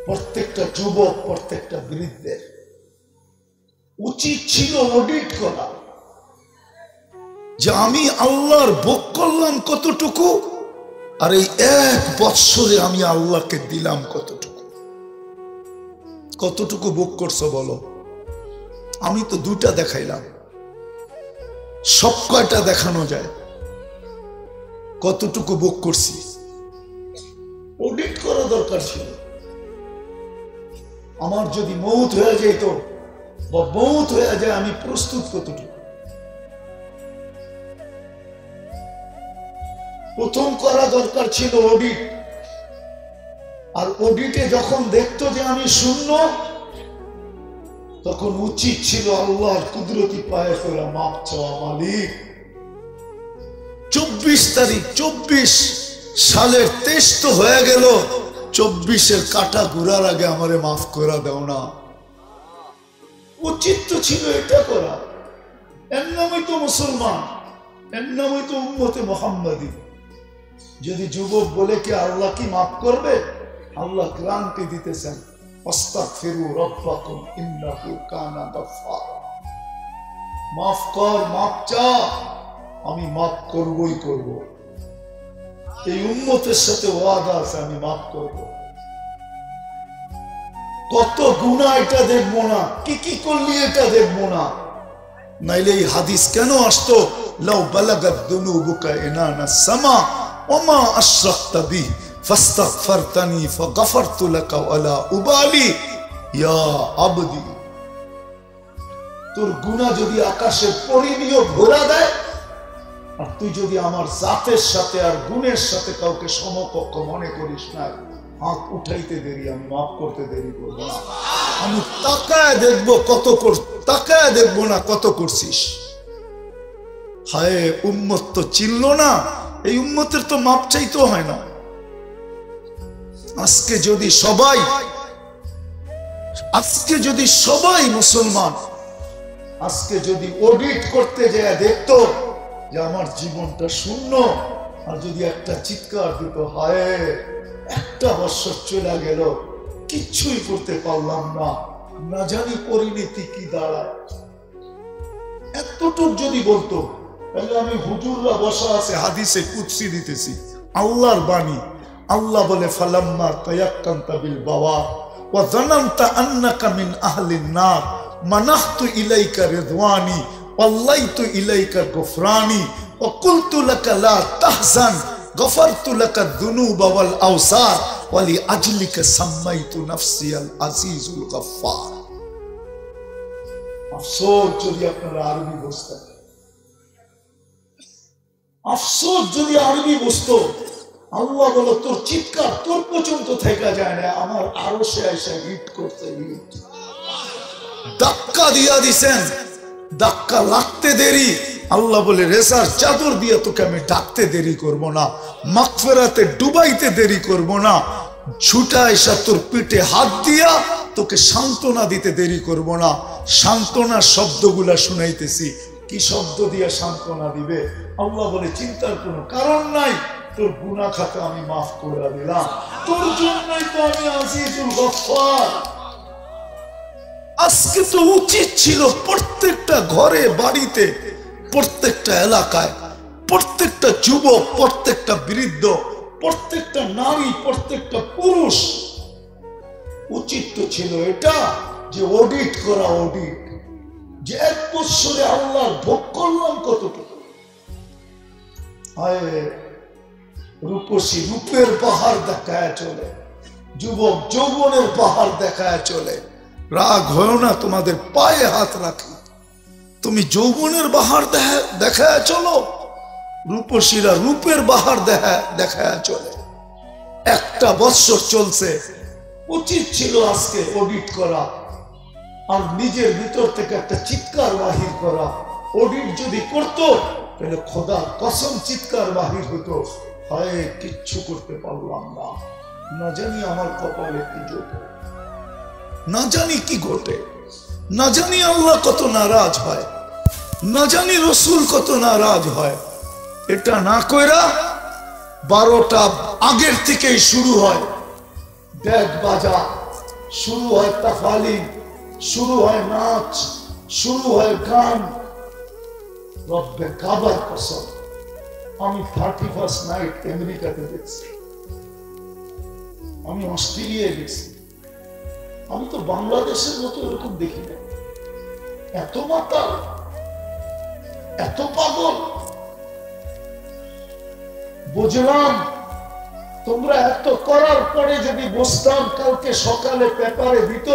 প্রত্যেকটা যুবক, প্রত্যেকটা বৃদ্ধের উচিত ছিল অডিট করা যে আমি আল্লাহর ভোগ করলাম কতটুকু, আর এই 1 বৎসরে আমি আল্লাহকে দিলাম কতটুকু। কতটুকু ভোগ করছো বলো? আমি তো 2টা দেখাইলাম, সব কয়টা দেখানো যায়? কতটুকু ভোগ করছি অডিট করা দরকার ছিল। আমার যদি মউত হয়ে যেত বা মউত হয়ে যায়, আমি প্রস্তুত কতটুকু। প্রথম করা দরকার ছিল অডিট। আর অডিটে যখন দেখতো যে আমি শূন্য, তখন উচিত ছিল আল্লাহর কুদরতি পায়ে ফেরা মাপ চাওয়া। মালিক, 24 তারিখ 24 সালের 23 তো হয়ে গেল, 24-এর কাটা ঘুরার আগে আমারে মাফ করে দাও না। উচিত তো ছিল এটা করা। এর নামই তো মুসলমান, এর নামই তো উম্মতে মুহাম্মাদি। যদি যুবক বলে কি আল্লাহ কি মাফ করবে, আল্লাহ গ্যারান্টি দিতেছেন, আস্তাগফিরু রাব্বাকুম ইন্নাহু কানা গাফফারা। মাফ কর, মাফ চা, আমি মাফ করবই করব। এই উম্মতের সাথে ওয়াদা আছে, আমি মাফ করব। কত গুনাহ এটা দেখবো না, কি কি করলি এটা দেখবো না। নাইলে এই হাদিস কেন আসতো, লাউ বালাগাত দুনুবুকা ইনানা সামা ওমা আশরাকতা বি ফাস্তাগফারতানি ফাগফারতু লাকা ওয়ালা উবালি ইয়া আবদি। তোর গুনাহ যদি আকাশের পরিণীয় ঘোরা দেয়, আর তুই যদি আমার জাতের সাথে আর গুণের সাথে কাউকে সমকক্ষ মনে করিস না, হাত উঠাইতে দেরি, আমি মাফ করতে দেরি করবো না। আমি তাকায় দেখবো কত তাকায় দেখবো না কত করছিস। হায়, উম্মত তো চিনল না, এই উম্মতের তো মাপ চাইতে হয় না। আজকে যদি সবাই মুসলমান আজকে যদি অডিট করতে যায় দেখতো যে আমার জীবনটা শূন্য, আর যদি একটা চিৎকার দিত, হায় একটা বছর চলে গেল, কিচ্ছুই করতে পারলাম না, না জানি পরিণতি কি দাঁড়ায়, এতটুক যদি বলতো, তাহলে আমি হুজুররা বসা আছে হাদিসে কুদসি দিতেছি, আল্লাহর বাণী। আল্লাহ বলে, ফালাম্মা তায়াক্কানতা বিল বাওয়া ওয়া যানানতা আন্নাকা মিন আহলিন নার মানাহতু ইলাইকা রিদওয়ানি ওয়াল্লাইতু ইলাইকা গফরানি ওয়া কুলতু লাকা লা তাহজান গফারতু লাকা যুনুবা ওয়াল আওসার ওয়া লি আজলিকা সাম্মাইতু নাফসি আল আজিজুল গফফার। আফসোস যদি আপনারা আরবি বুঝতেন, আফসোস যদি আরবি বুঝতো। আল্লাহ বলো, তোর চিৎকার তোর পর্যন্ত থেকে যায় না, আমার আরো সে এসে হিট করতে, হিট ধাক্কা দিয়া দিছেন, ধাক্কা লাগতে দেরি। আল্লাহ বলে, রেসার চাদর দিয়ে তোকে আমি ডাকতে দেরি করব না, মাগফিরাতে ডুবাইতে দেরি করব না, ছুটা এসে তোর পিঠে হাত দিয়া তোকে সান্ত্বনা দিতে দেরি করব না। সান্ত্বনা শব্দগুলা শুনাইতেছি, কি শব্দ দিয়া সান্ত্বনা দিবে? আল্লাহ বলে, চিন্তার কোনো কারণ নাই, তোর গুনাহ খাতা আমি মাফ করে দিলাম, তোর জন্যই তো আমি আজিজুল গফফার। আজকে তো উচিত ছিল প্রত্যেকটা ঘরে বাড়িতে, প্রত্যেকটা এলাকায়, প্রত্যেকটা যুবক, প্রত্যেকটা বৃদ্ধ, প্রত্যেকটা নারী, প্রত্যেকটা পুরুষ, উচিত তো ছিল এটা যে অডিট করা, অডিট, যে এক বছরে আল্লাহ ভোগ করলাম কতটুকু। রূপসী রূপের পাহাড় দেখায় চলে, যুবক যৌবনের পাহাড় দেখায় চলে। রাগ হয় না, তোমাদের পায়ে হাত রাখি, তুমি যৌবনের পাহাড় দেখায় চলো, রূপসীরা রূপের পাহাড় দেখায় চলে। একটা বছর চলছে, উচিত ছিল আজকে অডিট করা, আর নিজের ভিতর থেকে একটা চিৎকার বাহির করা। অডিট যদি করতো, তাহলে খোদার কসম চিৎকার বাহির হতো, হায় কিচ্ছু করতে পারলাম না, না জানি আমার কপালে কি জোটে, না জানি কি ঘটে, না জানি আল্লাহ কত নারাজ হয়, না জানি রসুল কত নারাজ হয়। এটা না কইরা 12টা আগের থেকেই শুরু হয় ডেক বাজা, শুরু হয় তাফালিং, শুরু হয় নাচ, শুরু হয় গান। রব্বে কাবার কসম, আমি 31st নাইট আমেরিকাতে দেখছি, আমি অস্ট্রেলিয়ায় গেছি, আমি তো বাংলাদেশের মতো এরকম দেখি না। এত মাতাল, এত পাগল। বুঝলাম তোমরা এত করার পরে যদি বসতাম, কালকে সকালে পেপারে দিত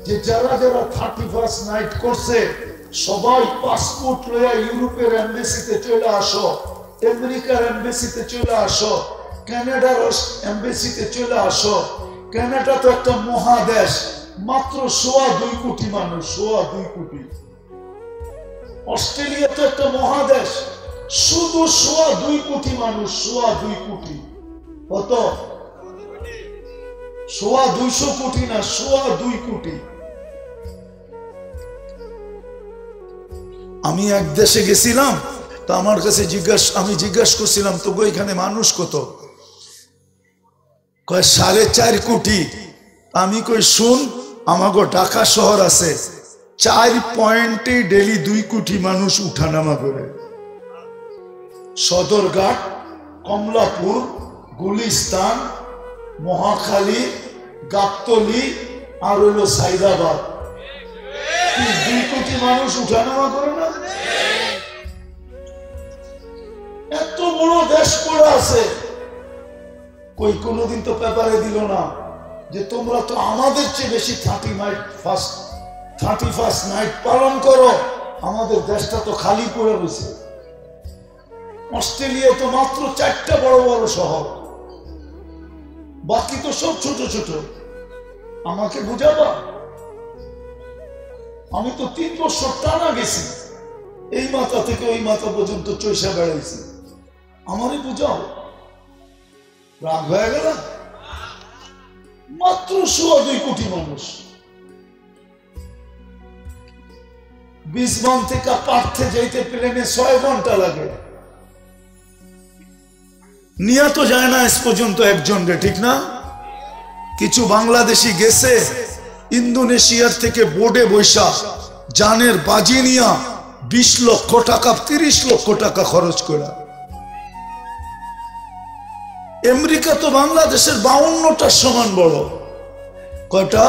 যে যারা যারা 31st নাইট করছে সবাই পাসপোর্ট লইয়া ইউরোপের এমবেসিতে চলে আসো, আমেরিকার এমবেসিতে চলে আসো, কানাডার এমবেসিতে চলে আসো। কানাডা তো একটা মহাদেশ, মাত্র 2.25 কোটি মানুষ, 2.25 কোটি। অস্ট্রেলিয়া তো একটা মহাদেশ, শুধু 2.25 কোটি মানুষ, 2.25 কোটি। কত? 2.25 কোটি না, 2.25 কোটি। আমি এক দেশে গেছিলাম, তো আমার কাছে আমি জিজ্ঞাসা করছিলাম, তো এখানে মানুষ কত? কয় 4.5 কোটি। আমি কই শুন, আমাগো ঢাকা শহর আছে 4 পয়েন্টে ডেলি 2 কোটি মানুষ উঠানামা করে। সদরঘাট, কমলাপুর, গুলিস্তান, মহাখালী, গাবতলী আর হলো সাইদাবাদ, 2 কোটি মানুষ উঠানামা করে না? এত বড় দেশ পড়ে আছে, কই কোনোদিন তো পেপারে দিল না যে তোমরা তো আমাদের চেয়ে বেশি 31st নাইট পালন করো, আমাদের দেশটা তো খালি পড়ে রয়েছে। অস্ট্রেলিয়া তো মাত্র 4টা বড় বড় শহর, বাকি তো সব ছোট ছোট। আমাকে বুঝাবা? আমি তো 3 বছর টানা গেছি, এই মাথা থেকে ওই মাথা পর্যন্ত চৈসা বেড়াইছি, আমারে বুঝাও। রাগ হয়ে গেল? মাত্র 2.25 কোটি মানুষ। বিসবন থেকে পার্থে যাইতে প্লেনে 6 ঘন্টা লাগে, নিয়ে তো যায় না আজ পর্যন্ত একজন রে, ঠিক না? কিছু বাংলাদেশি গেছে ইন্দোনেশিয়ার থেকে বোর্ডে বৈশা জানের বাজি নিয়া 20 লক্ষ টাকা 30 লক্ষ টাকা খরচ করে। আমেরিকা তো বাংলাদেশের 52টার সমান বড়। কয়টা?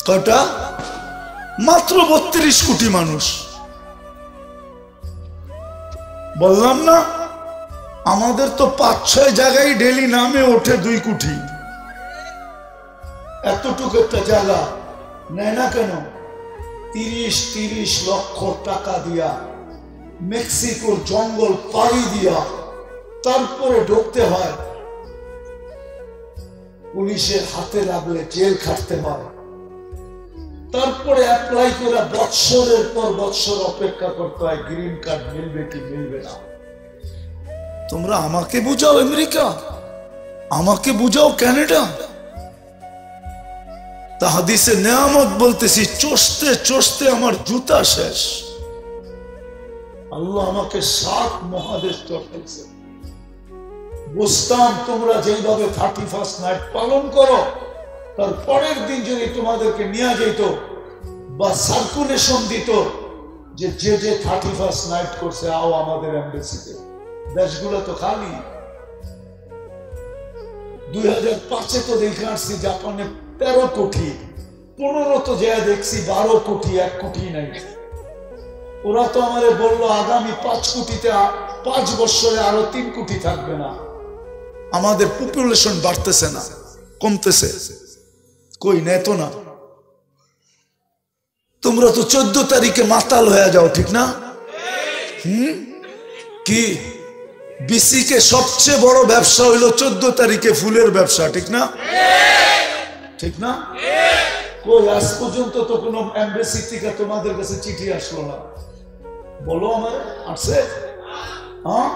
কয়টা? মাত্র 32 কোটি মানুষ। বললাম না, আমাদের তো 5-6 জায়গায় ডেলি নামে ওঠে 2 কোটি। এতটুকু একটা জায়গা নেয় না কেন? 30 লক্ষ টাকা দিয়া মেক্সিকোর জঙ্গল পাড়ি দিয়া তারপরে ঢুকতে হয়। পুলিশের হাতে লাগলে জেল খাটতে হয়, তারপরে অ্যাপ্লাই করে বৎসরের পর বৎসর অপেক্ষা করতে হয় গ্রিন কার্ড মিলবে কি মিলবে না। তোমরা আমাকে বুঝাও আমেরিকা, আমাকে বুঝাও কানাডা। তা হাদিসে নেয়ামত বলতেছি, চষতে চষতে আমার জুতা শেষ। আল্লাহ আমাকে 7 মহাদেশ চড়তেছে। বুঝতাম তোমরা যেভাবে 31st নাইট পালন করো, তার পরের দিন যদি তোমাদেরকে নিয়ে যেত বা সার্কুলেশন দিত যে যে 31st নাইট করছে আও আমাদের এমবেসিতে, দেশগুলো তো খালি। 2005-এ তো দেখে আসছি জাপানে 13 কোটি, 15 তো যা দেখছি 12 কোটি, 1 কোটি নাই। ওরা তো আমারে বললো আগামী 5 কোটিতে 5 বছরে আরো 3 কোটি থাকবে না। আমাদের পপুলেশন বাড়তেছে না, কমতেছে। কই নেই তো না। তোমরা তো 14 তারিখে মাতাল হয়ে যাও, ঠিক না? কি বিসিকে সবচেয়ে বড় ব্যবসা হইলো 14 তারিখে ফুলের ব্যবসা, ঠিক না? ঠিক না? কই আজ পর্যন্ত তো কোনো এমবেসি থেকে তোমাদের কাছে চিঠি আসলো না। বলো আমার আসছে? হ্যাঁ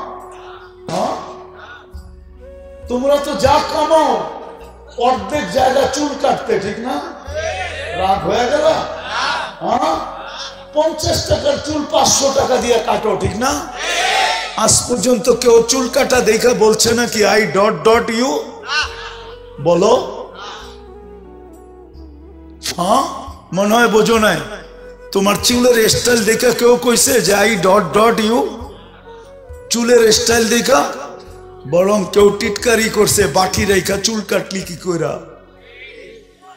হ্যাঁ, তোমরা তো যা কামাও অর্ধেক জায়গা চুল কাটতে, ঠিক না? রাগ হয়ে গেল? হ্যাঁ, 50 টাকার চুল 500 টাকা দিয়ে কাটো, ঠিক না? আজ পর্যন্ত কেউ চুল কাটা দেখা বলছে না কি আই ডট ডট ইউ? বলো। হ্যাঁ, মনে হয় বোঝো নাই। তোমার চুলের স্টাইল দেখা কেউ কইছে যে আই ডট ডট ইউ? চুলের স্টাইল দেখা? বরং কেউ টিটকারি করছে বাকি রেখা চুল কাটলি কি কইরা।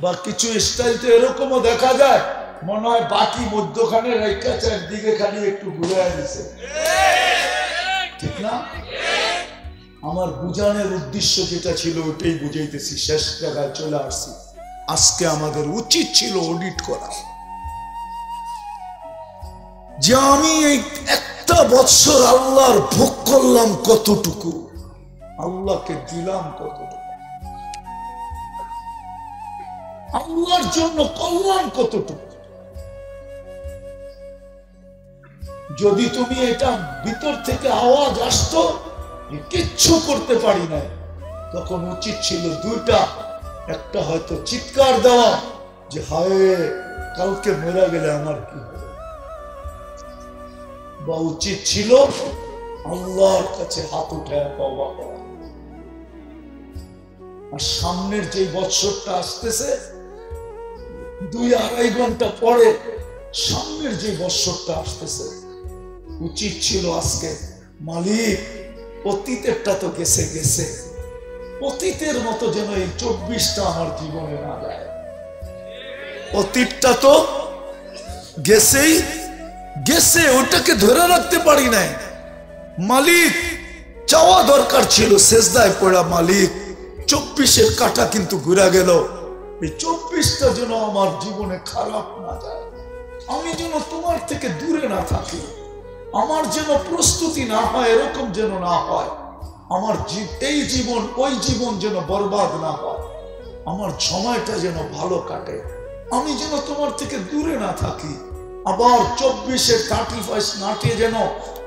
বা কিছু স্টাইল তো এরকমও দেখা যায়, মনে হয় বাকি মধ্যখানে রেখা চারদিকে খালি একটু ঘুরে দিছে, ঠিক না? আমার বুঝানোর উদ্দেশ্য যেটা ছিল ওটাই বুঝাইতেছি, শেষ জায়গায় চলে আসছি। আজকে আমাদের উচিত ছিল অডিট করা যে আমি এই একটা বছর আল্লাহর ভোগ করলাম কতটুকু, আল্লাহকে দিলাম কতটুকু, আল্লাহর জন্য করলাম কতটুকু। যদি তুমি এটা ভিতর থেকে আওয়াজ আসতো কিচ্ছু করতে পারি না, তখন উচিত ছিল 2টা। একটা হয়তো চিৎকার দেওয়া যে হায় কালকে মরে গেলে আমার কি হবে, বা উচিত ছিল আল্লাহর কাছে হাত উঠায় তওবা করা। আর সামনের যে বছরটা আসতেছে 2-2.5 ঘন্টা পরে সামনের যে বছরটা আসতেছে, উচিত ছিল আজকে মালিক অতীতেরটা তো গেছে গেছে, অতীতের মতো যেন এই 24টা আমার জীবনে না যায়। অতীতটা তো গেছেই গেছে, ওটাকে ধরে রাখতে পারি নাই। মালিক চাওয়া দরকার ছিল সেজদায় পড়া, মালিক 24-এর কাটা কিন্তু ঘুরে গেল, এই 24টা যেন আমার জীবনে খারাপ না যায়, আমি যেন তোমার থেকে দূরে না থাকি, আমার যেন প্রস্তুতি না হয়, এরকম যেন না হয়, আমার এই জীবন ওই জীবন যেন বরবাদ না হয়, আমার সময়টা যেন ভালো কাটে, আমি যেন তোমার থেকে দূরে না থাকি। আবার 24-এর 31 নাটে যেন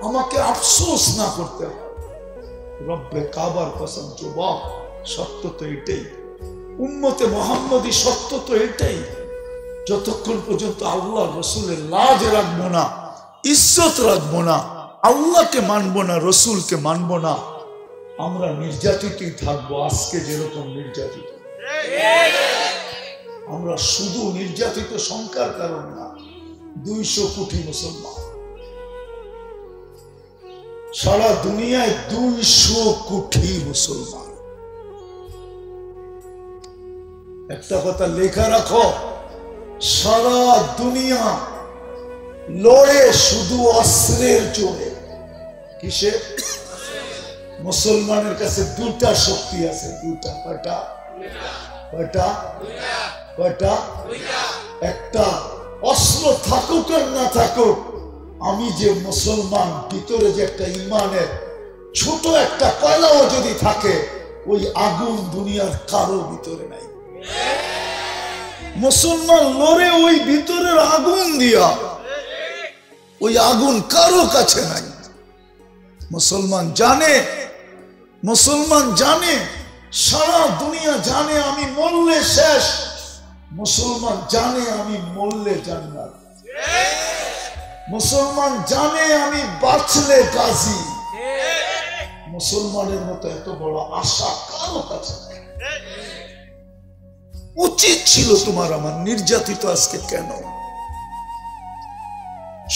আমাকে আফসোস না করতে হয়। রব্বে কাবার কসম, যুবক সত্য তো এটাই, উম্মতে মুহাম্মদী সত্য তো এটাই। যতক্ষণ পর্যন্ত আল্লাহ রসুলের লাজ রাখবো না, ইজ্জত রাখবো না, আল্লাহকে মানবো না, রসুলকে মানবো না, আমরা নির্যাতিতই থাকবো, আজকে যেরকম নির্যাতিত। আমরা শুধু নির্যাতিত সংখ্যার কারণ না, 200 কোটি মুসলমান সারা দুনিয়ায়, 200 কোটি মুসলমান। একটা কথা লেখা রাখো, সারা দুনিয়া লড়ে শুধু অস্ত্রের জোরে। কিসে? মুসলমানের কাছে দুটা শক্তি আছে, দুটা। কয়টা? কয়টা? কয়টা? একটা, অস্ত্র থাকুক আর না থাকুক, আমি যে মুসলমান, ভিতরে যে একটা ইমানের ছোট একটা কয়লাও যদি থাকে, ওই আগুন দুনিয়ার কারো ভিতরে নাই। মুসলমান লড়ে ওই ভিতরের আগুন দিয়া, ওই আগুন কারো কাছে নাই। মুসলমান জানে, মুসলমান জানে, সারা দুনিয়া জানে আমি মরলে শেষ, মুসলমান জানে আমি মরলে জান্নাত। মুসলমান জানে আমি বাঁচলে গাজী। মুসলমানের মতো এত বড় আশা কারো কাছে নাই। উচিত ছিল তোমার আমার, নির্যাতিত আজকে কেন?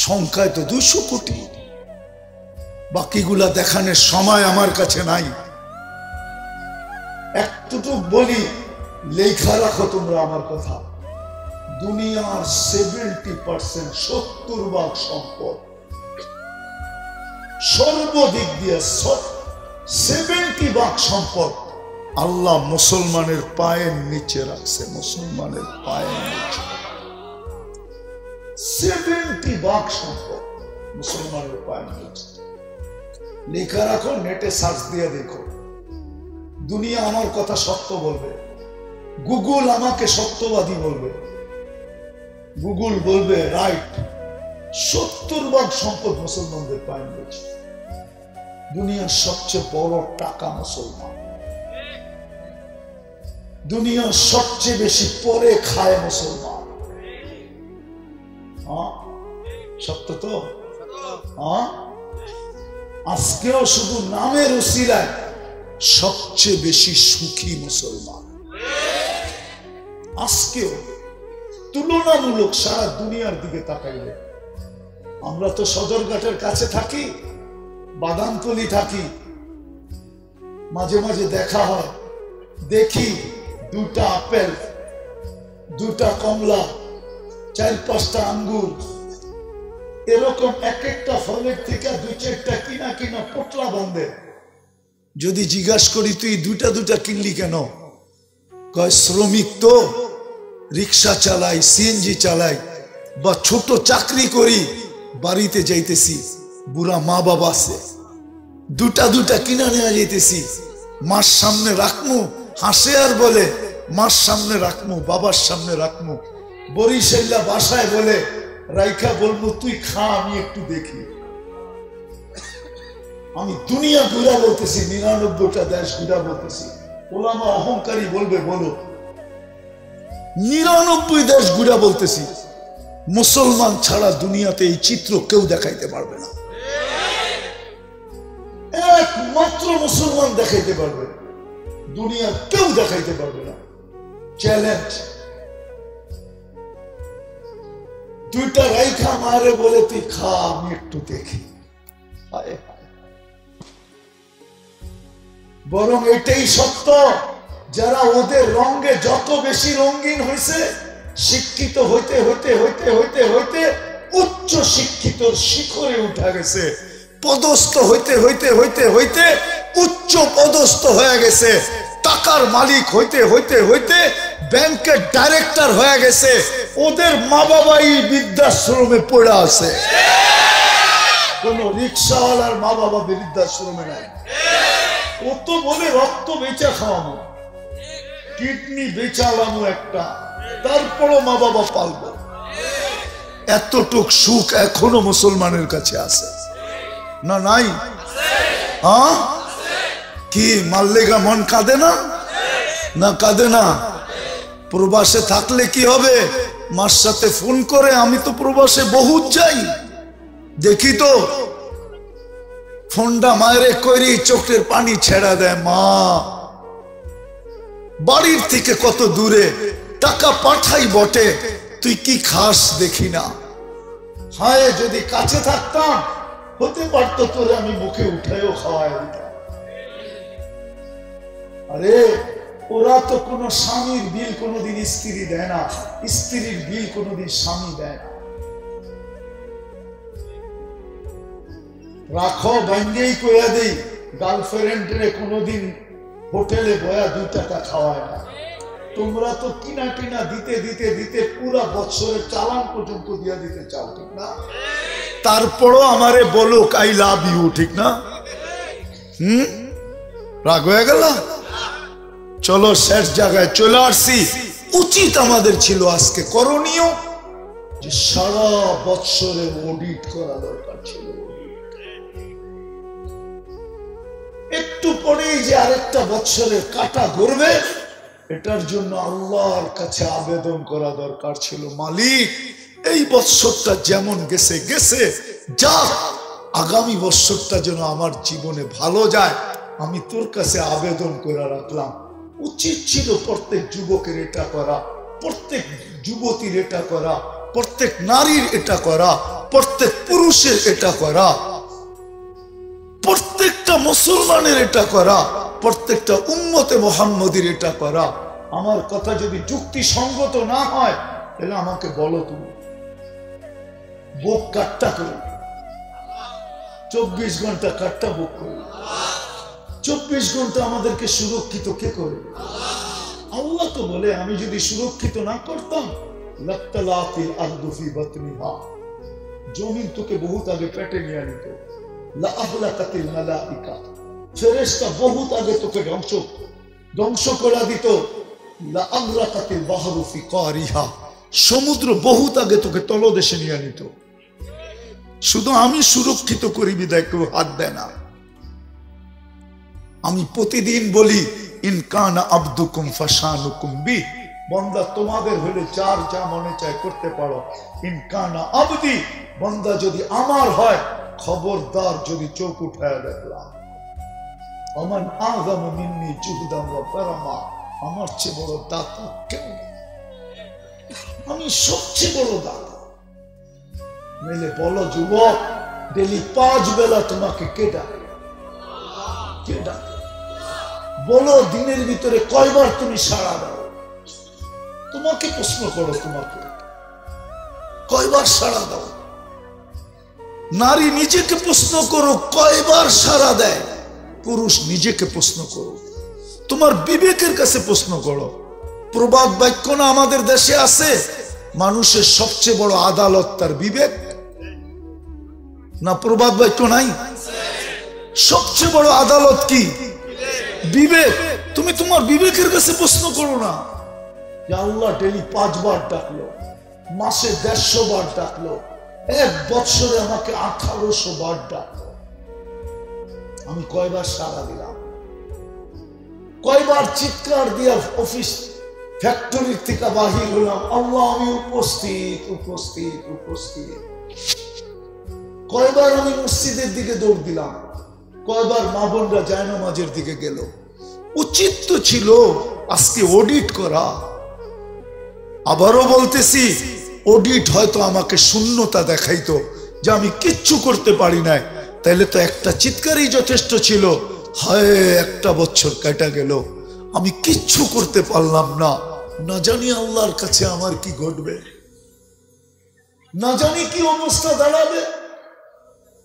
সংখ্যায় তো 200 কোটি। বাকিগুলা দেখানোর সময় আমার কাছে নাই। একটুটুক বলি, লেখা রাখো তোমরা আমার কথা। দুনিয়ার 70%, 70% সম্পদ সর্বদিক দিয়ে 70% সম্পদ আল্লাহ মুসলমানের পায়ের নিচে রাখছে। মুসলমানের পায়ের নিচে 70% সম্পদ মুসলমানের পায়ের নিচে। লেখা রাখো, নেটে সার্চ দিয়ে দেখো। দুনিয়া আমার কথা সত্য বলবে, গুগল আমাকে সত্যবাদী বলবে, গুগল বলবে রাইট। 70% সম্পদ মুসলমানদের পায়ের নিচে। দুনিয়ার সবচেয়ে বড় টাকা মুসলমান, দুনিয়ার সবচেয়ে বেশি পরে খায় মুসলমান। সত্য তো? আজকেও শুধু নামের উসিলায় সবচেয়ে বেশি সুখী মুসলমান। আজকেও তুলনামূলক সারা দুনিয়ার দিকে তাকাইলে, আমরা তো সদরঘাটের কাছে থাকি, বাদামতলি থাকি, মাঝে মাঝে দেখা হয়, দেখি 2টা আপেল, 2টা কমলা, 4-5টা আঙ্গুর, এরকম এক একটা ফলের থেকে 2-4টা কিনা কিনা পোটলা বাঁধে। যদি জিজ্ঞাসা করি তুই 2টা কিনলি কেন? কয় শ্রমিক তো, রিক্সা চালাই, সিএনজি চালাই, বা ছোট চাকরি করি, বাড়িতে যাইতেছি, বুড়া মা বাবা আছে, 2টা কিনা নেওয়া যাইতেছি, মার সামনে রাখমু, হাসে আর বলে মার সামনে রাখমু, বাবার সামনে রাখমু, বরিশাল্লা বাসায় বলে রাইখা বলবো তুই খা, আমি একটু দেখি। আমি দুনিয়া ঘুরা বলতেছি, 99টা দেশ ঘুরা বলতেছি। ওলামা অহংকারী বলবে বলো, 99 দেশ ঘুরা বলতেছি। মুসলমান ছাড়া দুনিয়াতে এই চিত্র কেউ দেখাইতে পারবে না, একমাত্র মুসলমান দেখাইতে পারবে, দুনিয়া কেউ দেখাইতে পারবে না। চ্যালেঞ্জ। 2টা রাইখা মারে বলে তুই খা, আমি একটু দেখি। বরং এটাই সত্য, যারা ওদের রঙে যত বেশি রঙিন হয়েছে, শিক্ষিত হইতে হইতে হইতে হইতে হইতে উচ্চ শিক্ষিত শিখরে উঠা গেছে, পদস্থ হইতে হইতে হইতে হইতে উচ্চ পদস্থ হয়ে গেছে, টাকার মালিক হইতে হইতে হইতে ব্যাংকের ডাইরেক্টর হয়ে গেছে, ওদের মা বাবাই বৃদ্ধাশ্রমে পড়ে আছে। কোন রিক্সাওয়ালার মা বাবা বৃদ্ধাশ্রমে নাই। ও তো বলে রক্ত বেচা খাওয়াবো, কিডনি বেচালামো একটা, তারপরও মা বাবা পালবো। এতটুক সুখ এখনো মুসলমানের কাছে আছে না? নাই? কি মাল্লেগা মন কাঁদে না? না কাঁদে না? প্রবাসে থাকলে কি হবে? মার সাথে ফোন করে, আমি তো প্রবাসে বহুত যাই, দেখি তো ফোনটা মায়েরে করি চোখের পানি ছেড়া দেয়, মা বাড়ির থেকে কত দূরে, টাকা পাঠাই বটে, তুই কি খাস দেখি না। হায় যদি কাছে থাকতাম হতে পারতো তোরে আমি মুখে উঠাইও খাওয়াই দিতাম। আরে ওরা তো কোন স্বামীর বিল কোনোদিন স্ত্রী দেয় না, স্ত্রীর বিল কোনোদিন স্বামী দেয় না। রাখো ভাঙ্গেই কইয়া দেই, গার্লফ্রেন্ডরে কোনোদিন হোটেলে বয়া 2 টাকা খাওয়ায় না। তোমরা তো কিনা কিনা দিতে দিতে দিতে পুরা বছরের চালান পর্যন্ত দিয়া দিতে চাও, ঠিক না? তারপরও আমারে বলো আই লাভ ইউ, ঠিক না? রাগ হয়ে গেল? চলো শেষ জায়গায় চলে আসছি। উচিত আমাদের ছিল আজকে করণীয় যে সারা বছরের অডিট করা দরকার ছিল। একটু পরেই যে আরেকটা বছরের কাটা ঘুরবে, এটার জন্য আল্লাহর কাছে আবেদন করা দরকার ছিল, মালিক এই বছরটা যেমন গেছে গেছে যা, আগামী বছরটা যেন আমার জীবনে ভালো যায়, আমি তোর কাছে আবেদন করে রাখলাম। উচিত ছিল প্রত্যেক যুবকের এটা করা, প্রত্যেক যুবতীর এটা করা, প্রত্যেক নারীর এটা করা, প্রত্যেক পুরুষের এটা করা, প্রত্যেকটা মুসলমানের এটা করা, প্রত্যেকটা উম্মতে মুহাম্মদীর এটা করা। আমার কথা যদি যুক্তিসঙ্গত না হয় তাহলে আমাকে বলো, তুমি বুক কাটটা করে 24 ঘন্টা কাটটা বুক করে 24 ঘন্টা আমাদেরকে সুরক্ষিত কে করে? আল্লাহ তো বলে আমি যদি সুরক্ষিত না করতাম লাত্তালাফিল আরদু ফি বাতনিহা, জমিন তোকে বহুত আগে পেটে নিয়ে নিত। লা আহলাকাতিল মালাইকা, ফেরেশতা বহুত আগে তোকে ধ্বংস করে দিত। লা আগরাকাতিল বাহরু ফি কারিহা, সমুদ্র বহুত আগে তোকে তলদেশে নিয়ে নিত। শুধু আমি সুরক্ষিত করি বিদায় কেউ হাত দেয় না। আমি প্রতিদিন বলি ইনকানা আব্দুকুম ফাশানুকুম বি, বান্দা তোমাদের হলে যার যা মনে চায় করতে পারো। ইনকানা আবদি, বান্দা যদি আমার হয় খবরদার যদি চোখ উঠায় দেখলাম। ওমান আযমু মিন্নি জুহদান ওয়া কারামা, আমার চেয়ে বড় দাতা কেউ নেই, আমি সবচেয়ে বড় দাতা। মেলে বলো যুবক, ডেলি 5 বেলা তোমাকে কে ডাকে? কে ডাকে? বলো দিনের ভিতরে কয়বার তুমি সাড়া দাও? তোমাকে প্রশ্ন করো, তোমাকে কয়বার সাড়া দাও? নারী নিজেকে প্রশ্ন করো কয়বার সাড়া দেয়। পুরুষ নিজেকে প্রশ্ন করো, তোমার বিবেকের কাছে প্রশ্ন করো। প্রবাদ বাক্য না আমাদের দেশে আছে, মানুষের সবচেয়ে বড় আদালত তার বিবেক না? প্রবাদ বাক্য নাই? সবচেয়ে বড় আদালত কি? বিবেক। তুমি তোমার বিবেকের কাছে প্রশ্ন করো না যে আল্লাহ ডেলি 5 বার ডাকলো, মাসে 150 বার ডাকলো, 1 বছরে আমাকে 1800 বার ডাকলো, আমি কয়বার সাড়া দিলাম? কয়বার চিৎকার দিয়া অফিস ফ্যাক্টরির থেকে বাহির হলাম, আল্লাহ আমি উপস্থিত উপস্থিত উপস্থিত। কয়বার আমি মসজিদের দিকে দৌড় দিলাম, কয়বার মা বোনরা জায়নামাজের দিকে গেল। উচিত তো ছিল আজকে অডিট করা। আবারও বলতেছি, অডিট হয়তো আমাকে শূন্যতা দেখাইতো যে আমি কিচ্ছু করতে পারি নাই, তাইলে তো একটা চিৎকারই যথেষ্ট ছিল। হায়, একটা বছর কেটে গেল, আমি কিচ্ছু করতে পারলাম না, না জানি আল্লাহর কাছে আমার কি ঘটবে, না জানি কি অবস্থা দাঁড়াবে।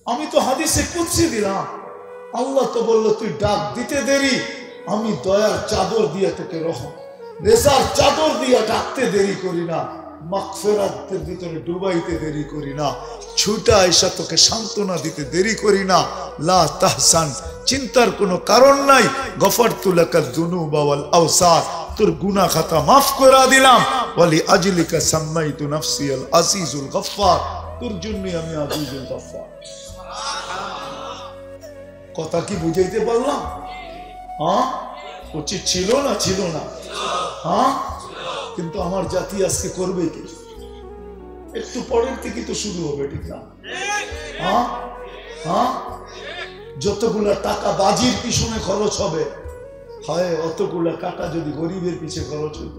আমি তো হাদিসে কুদসি দিলাম, আল্লাহ তো বললো তুই ডাক দিতে দেরি, আমি দয়ার চাদর দিয়ে তোকে রেসার চাদর দিয়ে ডাকতে দেরি করি না, মাগফিরাতের ভিতরে ডুবাইতে দেরি করি না, ছুটা এসে তোকে সান্ত্বনা দিতে দেরি করি না। লা তাহসান, চিন্তার কোনো কারণ নাই। গফারতু লাকা যুনুবা ওয়াল আওসার, তোর গুনাহ খাতা মাফ করে দিলাম। ওয়ালি আজলিকা সাম্মাইতু নাফসি আল আজিজুল গফফার, তোর জন্য আমি আজিজুল গফফার। কথা কি বুঝাইতে পারলাম? হ্যাঁ, উচিত ছিল না? ছিল না? হ্যাঁ, কিন্তু আমার জাতি আজকে করবে কি? একটু পরের থেকে তো শুরু হবে, ঠিক না? হ্যাঁ হ্যাঁ, যতগুলা টাকা বাজির পিছনে খরচ হবে, হয় অতগুলা টাকা যদি গরিবের পিছে খরচ হইত।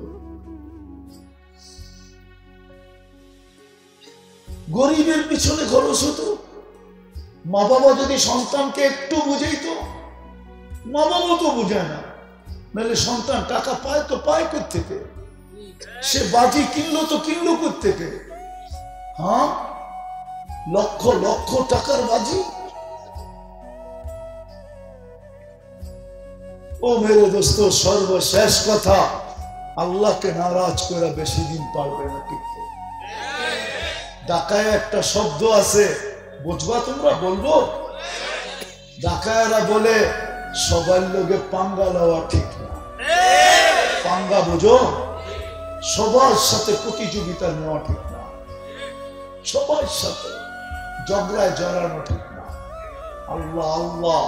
গরিবের পিছনে খরচ হতো। মা বাবা যদি সন্তানকে একটু বুঝাইতো, মা বাবা তো বুঝায় না, নাহলে সন্তান টাকা পায় তো পায় কোত্থেকে? সে বাজি কিনলো তো কিনলো কোত্থেকে? হ্যাঁ, লক্ষ লক্ষ টাকার বাজি। ও মেরে দোস্ত, সর্বশেষ কথা, আল্লাহকে নারাজ করে বেশি দিন পারবে না টিকতে। ঢাকায় একটা শব্দ আছে, বুঝবা তোমরা? বলবো? ঢাকায়রা বলে সবার লোকে পাঙ্গা লওয়া ঠিক না। পাঙ্গা বুঝো? সবার সাথে প্রতিযোগিতা নেওয়া ঠিক না, সবার সাথে ঝগড়ায় জড়ানো ঠিক না। আল্লাহ আল্লাহ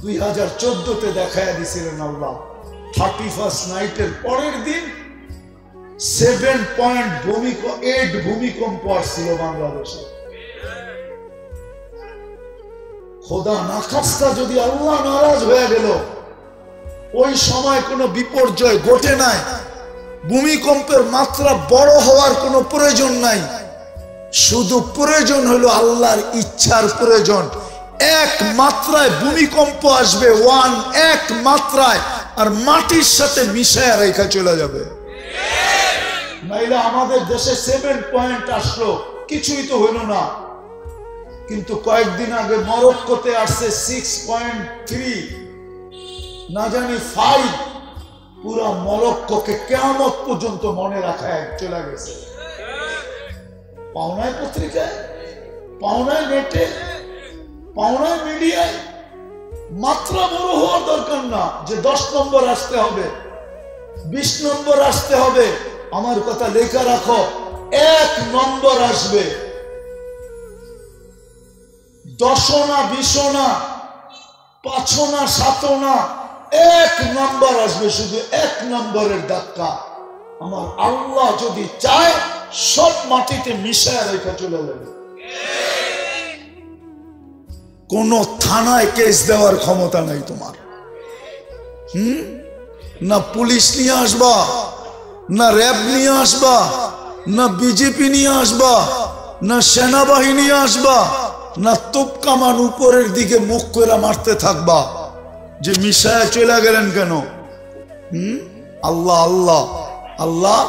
2014-তে দেখায় দিছিলেন আল্লাহ। 31st নাইটের পরের দিন 7.8 ভূমিকম্প আসছিল বাংলাদেশে। খোদা না খাস্তা যদি আল্লাহ নারাজ হয়ে গেল, ওই সময় কোনো বিপর্যয় ঘটে নাই, ভূমিকম্পের মাত্রা বড় হওয়ার কোনো প্রয়োজন নাই, শুধু প্রয়োজন হলো আল্লাহর ইচ্ছার প্রয়োজন। এক মাত্রায় ভূমিকম্প আসবে, এক মাত্রায়, আর মাটির সাথে মিশায় রেখা চলে যাবে। নাইলে আমাদের দেশে 7 পয়েন্ট আসলো, কিছুই তো হইল না। কিন্তু কয়েকদিন আগে মরক্কোতে আসছে 6.3, না জানি 5। পুরা মরক্কোকে কিয়ামত পর্যন্ত মনে রাখা চলে গেছে। পাওনায় পত্রিকায়, পাওনায় নেটে, পাওনায় মিডিয়ায়। মাত্রা বড় হওয়ার দরকার না যে 10 নম্বর আসতে হবে, 20 নম্বর আসতে হবে। আমার কথা লেখা রাখো, 1 নম্বর আসবে। 10 না 20 না 5 না 7 না, 1 নম্বর আসবে। শুধু 1 নম্বরের ধাক্কা। আমার আল্লাহ যদি চায়, সব মাটিতে মিশায় রেখা চলে যাবে। কোন থানায় কেস দেওয়ার ক্ষমতা নাই তোমার। না পুলিশ নিয়ে আসবা, না র্যাব নিয়ে আসবা, না বিজেপি নিয়ে আসবা, না সেনাবাহিনী আসবা, না তোপ কামান উপরের দিকে মুখ করে মারতে থাকবা যে মিশায় চলে গেলেন কেন? আল্লাহ আল্লাহ আল্লাহ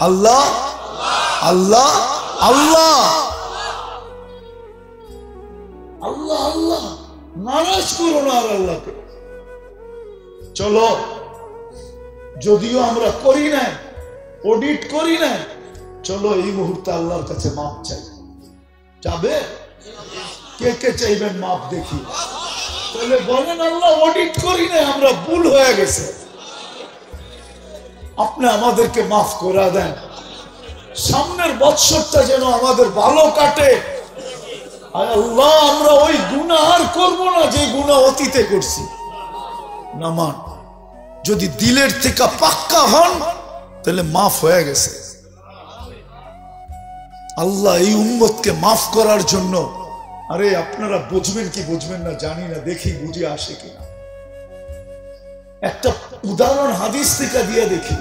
আল্লাহ আল্লাহ আল্লাহ আল্লাহ আল্লাহ। নারাজ করো না আর আল্লাহকে। চলো, যদিও আমরা করি না, অডিট করি না, চলো এই মুহূর্তে আল্লাহর কাছে মাপ চাই। যাবে? কে কে চাইবেন মাপ? দেখি তাহলে বলেন, আল্লাহ অডিট করি না, আমরা ভুল হয়ে গেছে, আপনি আমাদেরকে মাফ করে দেন। সামনের বৎসরটা যেন আমাদের ভালো কাটে। আল্লাহ, আমরা ওই গুনাহ আর করবো না যে গুনাহ অতীতে করছি। নামান যদি দিলের থেকে পাক্কা হন, তাহলে মাফ হয়ে গেছে। আল্লাহ এই উম্মতকে মাফ করার জন্য, আরে আপনারা বুঝবেন কি বুঝবেন না জানি না, দেখি বুঝে আসে কিনা। একটা উদাহরণ হাদিস থেকে দিয়ে দেখি।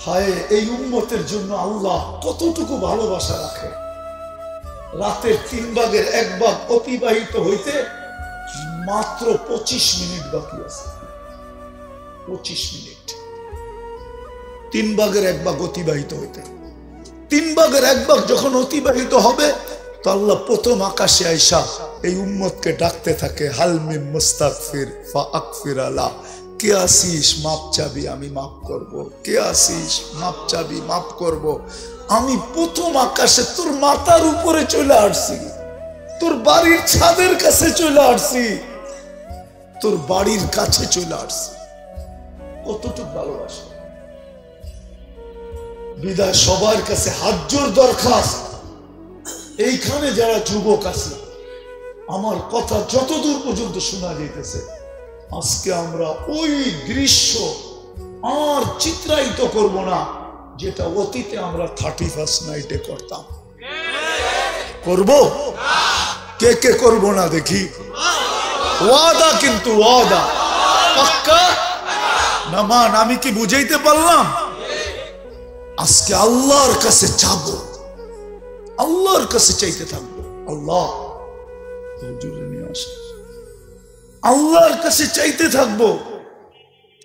হায়, এই উম্মতের জন্য আল্লাহ কতটুকু ভালোবাসা রাখে। রাতের 3 ভাগের 1 ভাগ অতিবাহিত হইতে মাত্র 25 মিনিট বাকি আছে। 25 মিনিট, 3 ভাগের 1 ভাগ অতিবাহিত হইতে। 3 ভাগের 1 ভাগ যখন অতিবাহিত হবে, তো আল্লাহ প্রথম আকাশে আইসা এই উম্মতকে ডাকতে থাকে, হালমি মুস্তাগফির ফাগফির আলা। কে আসিস? মাপ চাবি, আমি মাফ করব। কে আসিস? মাপ চাবি, মাফ করব। আমি প্রথম আকাশে তোর মাথার উপরে চলে আসছি, তোর বাড়ির ছাদের কাছে চলে আসছি, তোর বাড়ির কাছে চলে আসছি। কতটুকু ভালোবাসা! বিদায় সবার কাছে হাত জোর দরখাস্ত, এইখানে যারা যুবক আছে, আমার কথা যতদূর পর্যন্ত শোনা যাইতেছে, আজকে আমরা ওই দৃশ্য আর চিত্রায়িত করব না যেটা অতীতে আমরা 31st নাইটে করতাম। করব? কে কে করবো না দেখি? ওয়াদা, কিন্তু ওয়াদা পাক্কা না মান। আমি কি বুঝাইতে পারলাম? আজকে আল্লাহর কাছে চাবো, আল্লাহর কাছে চাইতে থাকবো। আল্লাহ আল্লাহর কাছে চাইতে থাকবো,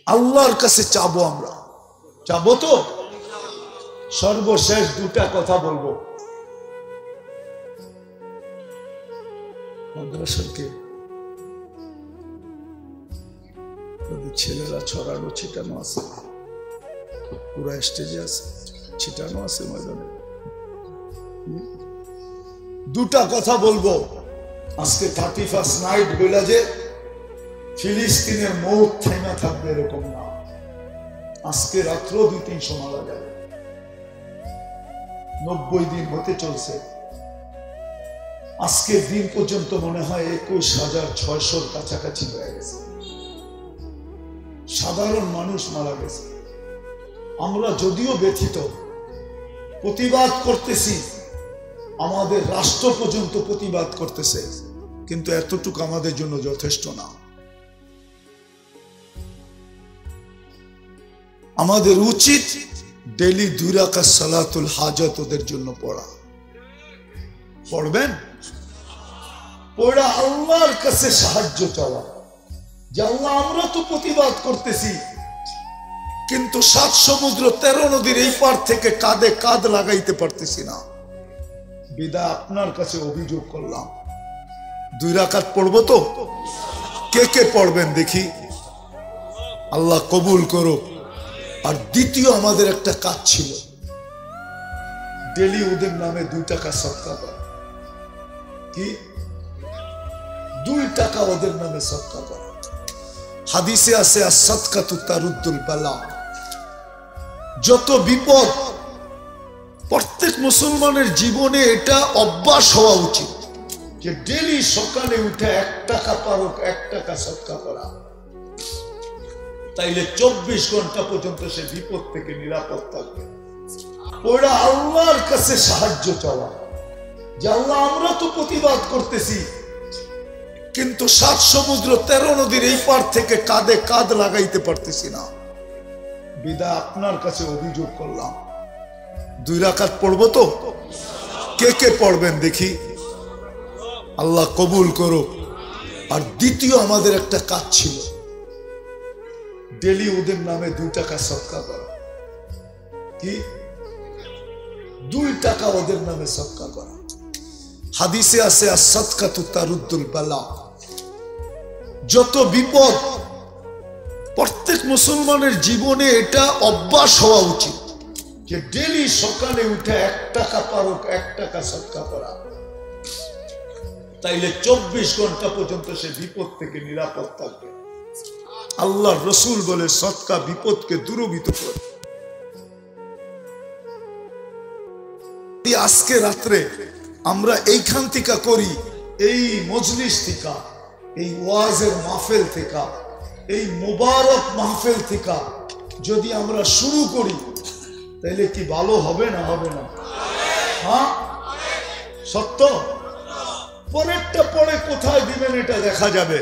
আল্লাহর কাছে চাবো। আমরা চাবো তো। সর্বশেষ দুটা কথা বলবো। মাদ্রাসাকে ছেলেরা ছড়ানো ছিটানো আছে, পুরা স্টেজে আছে, ছিটানো আছে ময়দানে। দুটা কথা বলবো আজকে। 31 নাইট বলে যে ফিলিস্তিনের মৌত থেমে থাকবে এরকম না। আজকে রাত্র 2-300 মারা যাবে। 90 দিন হতে চলছে। আজকের দিন পর্যন্ত মনে হয় 21,600 কাছাকাছি হয়ে গেছে। সাধারণ মানুষ মারা গেছে। আমরা যদিও ব্যথিত, প্রতিবাদ করতেছি, আমাদের রাষ্ট্র পর্যন্ত প্রতিবাদ করতেছে, কিন্তু এতটুকু আমাদের জন্য যথেষ্ট না। আমাদের উচিত ডেইলি 2 রাকাত সালাতুল হাজাত ওদের জন্য পড়া। পড়বেন? পড়া আল্লাহর কাছে সাহায্য চাওয়া যে আল্লাহ, আমরা তো প্রতিবাদ করতেছি, কিন্তু 7 সমুদ্র 13 নদীর এই পার থেকে কাঁধে কাঁধ লাগাইতে পারতেছি না। বিদা আপনার কাছে অভিযোগ করলাম। 2 রাকাত পড়বো তো? কে কে পড়বেন দেখি? আল্লাহ কবুল করো। আর দ্বিতীয় আমাদের একটা কাজ ছিল, ডেলি ওদের নামে 2 টাকা সদকা করা। কি? 2 টাকা ওদের নামে সদকা করা। হাদিসে আছে as-সাদকাতু তারুদ্দুল বালা। যত বিপদ, প্রত্যেক মুসলমানের জীবনে এটা অভ্যাস হওয়া উচিত যে ডেলি সকালে উঠে 1 টাকা পারক 1 টাকা সদকা করা। তাইলে 24 ঘন্টা পর্যন্ত সে বিপদ থেকে নিরাপদ থাকবে। ওরা আল্লাহর কাছে সাহায্য চাওয়া যে আল্লাহ, আমরা তো প্রতিবাদ করতেছি, কিন্তু 7 সমুদ্র 13 নদীর এই পার থেকে কাঁধে কাঁধ লাগাইতে পারতেছি না। বিদা আপনার কাছে অভিযোগ করলাম। 2 রাকাত পড়বো তো? কে কে পড়বেন দেখি? আল্লাহ কবুল করো। আর দ্বিতীয় আমাদের একটা কাজ ছিল, ডেলি ওদের নামে 2 টাকা সদকা করা। কি? 2 টাকা ওদের নামে সদকা করা। হাদিসে আছে as-সাদকাতু তারুদ্দুল বালা। যত বিপদ, প্রত্যেক মুসলমানের জীবনে এটা অভ্যাস হওয়া উচিত যে ডেলি সকালে উঠে 1 টাকা পারক 1 টাকা সদকা করা। তাইলে 24 ঘন্টা পর্যন্ত সে বিপদ থেকে নিরাপদ থাকবে। আল্লাহর রাসূল বলে সদকা বিপদকে দূরীভূত করে। আজকে রাত্রে আমরা এইখান থেকে করি, এই মজলিস থেকে, এই ওয়াজের মাহফিল থেকে, এই মুবারক মাহফিল থেকে যদি আমরা শুরু করি, তাহলে কি ভালো হবে না হবে না? হ্যাঁ, সত্য। পরেরটা পরে কোথায় দিবেন এটা দেখা যাবে।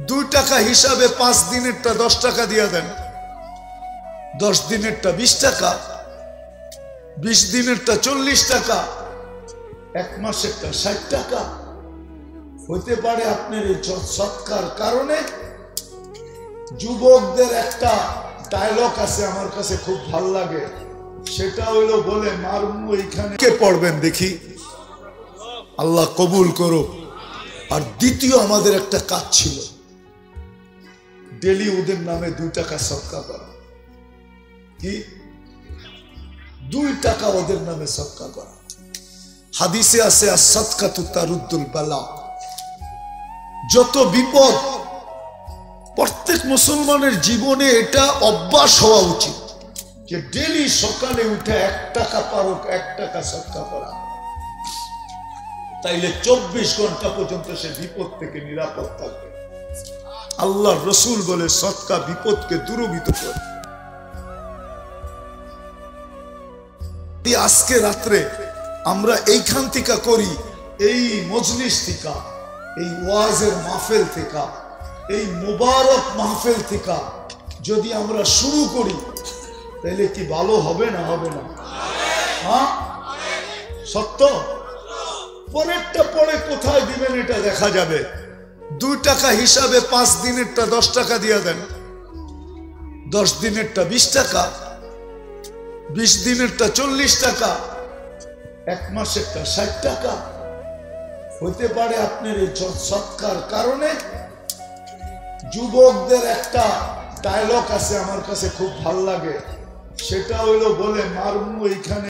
2 টাকা হিসাবে 5 দিনেরটা 10 টাকা দিয়ে দেন, 10 দিনেরটা 20 টাকা, 20 দিনেরটা 40 টাকা, 1 মাসেরটা 60 টাকা। হইতে পারে আপনার এই সৎকার কারণে। যুবকদের একটা ডায়লগ আছে, আমার কাছে খুব ভাল লাগে, সেটা হইলো বলে মারমু এইখানে। কে পড়বেন দেখি? আল্লাহ কবুল করো। আর দ্বিতীয় আমাদের একটা কাজ ছিল, ডেলি ওদের নামে 2 টাকা সদকা করা। কি? 2 টাকা ওদের নামে সদকা করা। হাদিসে আছে as-সাদকাতু তারুদ্দুল বালা। যত বিপদ, প্রত্যেক মুসলমানের জীবনে এটা অভ্যাস হওয়া উচিত যে ডেলি সকালে উঠে 1 টাকা পারক 1 টাকা সদকা করা। তাইলে 24 ঘন্টা পর্যন্ত সে বিপদ থেকে নিরাপদ থাকবে। আল্লাহর রাসূল বলে সদকা বিপদকে দূরীভূত করে। আজকে রাত্রে আমরা এইখান থেকে করি, এই মজলিস থেকে, এই ওয়াজের মাহফিল থেকে, এই মুবারক মাহফিল থেকে যদি আমরা শুরু করি তাহলে কি ভালো হবে না হবে না? হ্যাঁ সত্য। পরেরটা পরে কোথায় দিবেন এটা দেখা যাবে। 2 টাকা হিসাবে 5 দিনেরটা 10 টাকা দিয়ে দেন, 10 দিনেরটা 20 টাকা, 20 দিনেরটা 40 টাকা, 1 মাসেরটা 60 টাকা। হতে পারে আপনার এই সৎকার কারণে। যুবকদের একটা ডায়লগ আছে আমার কাছে খুব ভাল লাগে, সেটা হইলো বলে মারমু এইখানে